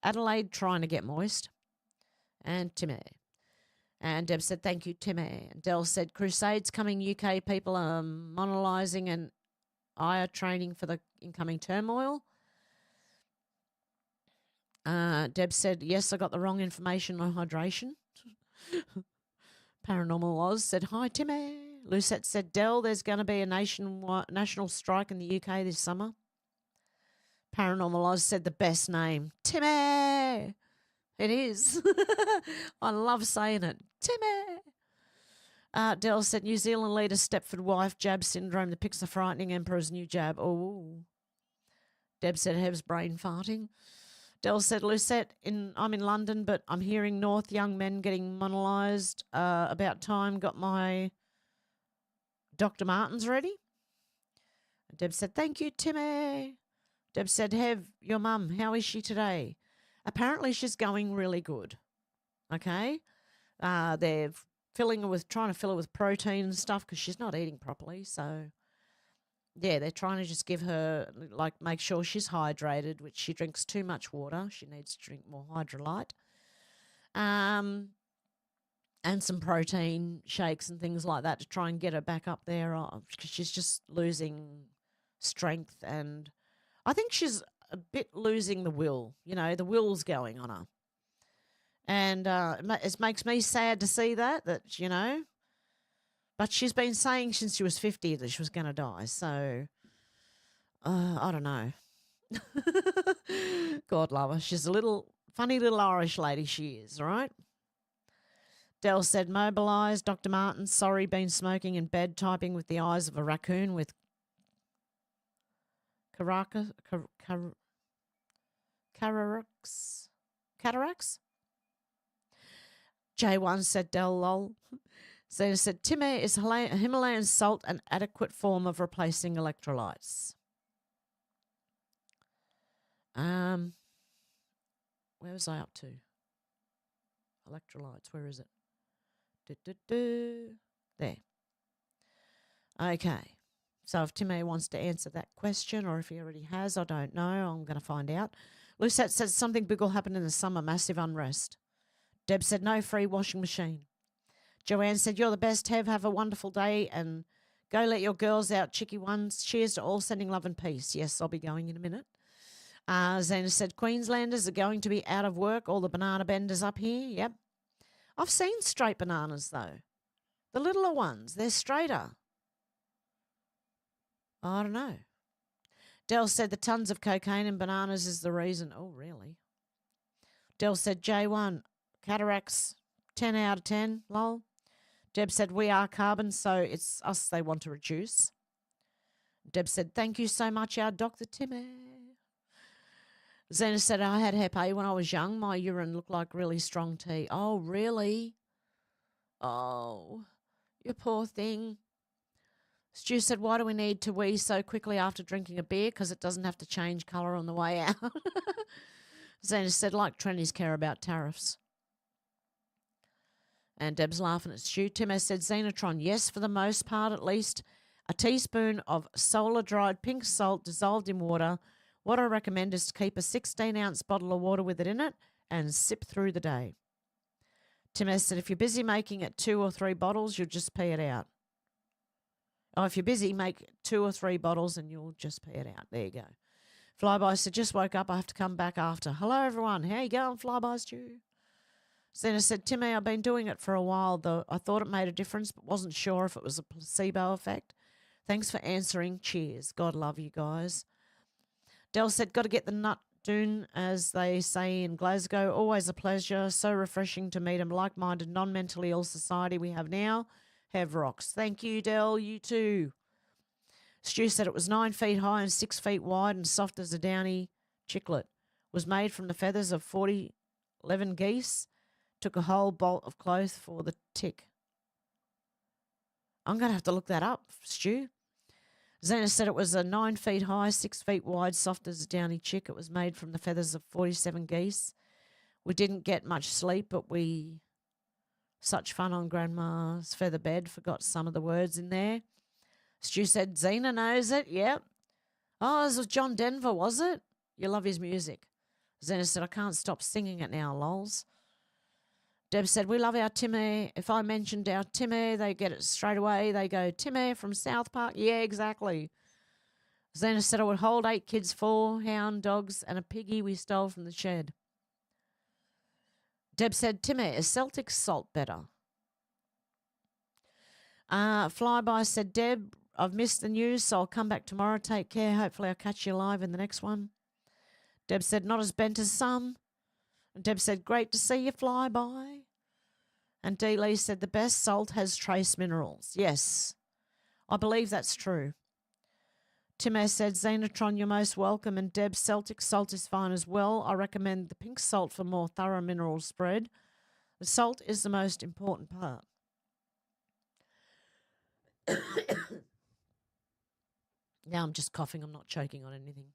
Adelaide trying to get moist. And Timmy. And Deb said, thank you, Timmy. And Del said, Crusades coming, UK people are monolysing and I are training for the incoming turmoil. Deb said, yes, I got the wrong information on hydration. Paranormal Oz said, hi, Timmy. Lucette said, Del, there's going to be a national strike in the UK this summer. Paranormal Oz said, the best name, Timmy. It is. I love saying it. Timmy. Del said, New Zealand leader Stepford wife jab syndrome. The pics are frightening. Emperor's new jab. Oh. Deb said, Hev's brain farting. Del said, Lucette, I'm in London, but I'm hearing North young men getting monolysed. About time. Got my Dr. Martens ready. Deb said, thank you, Timmy. Deb said, Hev, your mum, how is she today? Apparently she's going really good. Okay? They're trying to fill her with protein and stuff because she's not eating properly. So, yeah, they're trying to just give her, make sure she's hydrated, which she drinks too much water. She needs to drink more Hydrolyte. And some protein shakes and things like that to try and get her back up there because she's just losing strength. And I think she's a bit losing the will. You know, the will's going on her. And it makes me sad to see that, you know. But she's been saying since she was 50 that she was going to die. So, I don't know. God love her. She's a funny little Irish lady she is, right? Del said, mobilised. Dr. Martin, sorry, been smoking in bed, typing with the eyes of a raccoon with cataracts. J1 said, Del lol. Zena said, Timmy, is Himalayan salt an adequate form of replacing electrolytes? Where was I up to? Electrolytes, where is it? There. Okay. So if Timmy wants to answer that question, or if he already has, I don't know. I'm going to find out. Lucette says something big will happen in the summer, massive unrest. Deb said, no free washing machine. Joanne said, you're the best, Hev. Have a wonderful day and go let your girls out, chicky ones. Cheers to all, sending love and peace. Yes, I'll be going in a minute. Zena said, Queenslanders are going to be out of work. All the banana benders up here. Yep. I've seen straight bananas, though. The littler ones, they're straighter. I don't know. Del said the tons of cocaine in bananas is the reason. Oh, really? Del said, J1, cataracts, 10 out of 10, lol. Deb said, we are carbon, so it's us they want to reduce. Deb said, thank you so much, our Dr. Timmy. Zena said, I had Hep A when I was young. My urine looked like really strong tea. Oh, really? Oh, you poor thing. Stu said, why do we need to wee so quickly after drinking a beer? Because it doesn't have to change colour on the way out. Zena said, like trannies care about tariffs. And Deb's laughing at Stu. Tim has said, Xenotron, yes, for the most part at least. A teaspoon of solar-dried pink salt dissolved in water. What I recommend is to keep a 16-ounce bottle of water with it in it and sip through the day. Tim has said, if you're busy making it 2 or 3 bottles, you'll just pee it out. Oh, if you're busy, make 2 or 3 bottles and you'll just pee it out. There you go. Flyby said, just woke up. I have to come back after. Hello, everyone. How you going, Flyby Stu? Zena said, Timmy, I've been doing it for a while, though I thought it made a difference, but wasn't sure if it was a placebo effect. Thanks for answering. Cheers. God love you guys. Del said, got to get the nut dune, as they say in Glasgow. Always a pleasure. So refreshing to meet a like-minded, non-mentally ill society we have now. Have rocks. Thank you, Del. You too. Stu said it was 9 feet high and 6 feet wide and soft as a downy chiclet. Was made from the feathers of 11 geese. Took a whole bolt of cloth for the tick. I'm going to have to look that up, Stu. Zena said it was a 9 feet high, 6 feet wide, soft as a downy chick. It was made from the feathers of 47 geese. We didn't get much sleep, but such fun on Grandma's feather bed. Forgot some of the words in there. Stu said, Zena knows it. Yep. Oh, this was John Denver, was it? You love his music. Zena said, I can't stop singing it now, lols. Deb said, we love our Timmy. If I mentioned our Timmy, they get it straight away. They go, Timmy from South Park. Yeah, exactly. Zena said, I would hold 8 kids, 4 hound dogs, and a piggy we stole from the shed. Deb said, Timmy, is Celtic salt better? Flyby said, Deb, I've missed the news, so I'll come back tomorrow. Take care. Hopefully I'll catch you live in the next one. Deb said, not as bent as some. And Deb said, great to see you, Flyby. And D. Lee said, the best salt has trace minerals. Yes, I believe that's true. Tim said, Xenotron, you're most welcome. And Deb, Celtic salt is fine as well. I recommend the pink salt for more thorough mineral spread. The salt is the most important part. Now I'm just coughing. I'm not choking on anything.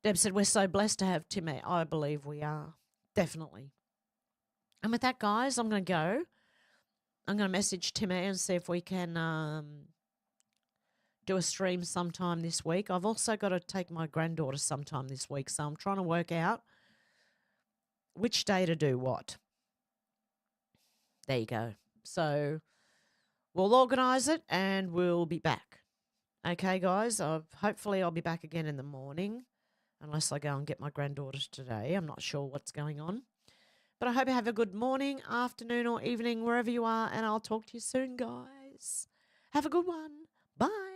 Deb said, we're so blessed to have Timmy. I believe we are. Definitely. And with that, guys, I'm going to go. I'm going to message Timmy and see if we can do a stream sometime this week. I've also got to take my granddaughter sometime this week, so I'm trying to work out which day to do what. There you go. So we'll organise it and we'll be back. Okay, guys? Hopefully I'll be back again in the morning, unless I go and get my granddaughter today. I'm not sure what's going on. But I hope you have a good morning, afternoon or evening, wherever you are, and I'll talk to you soon, guys. Have a good one. Bye.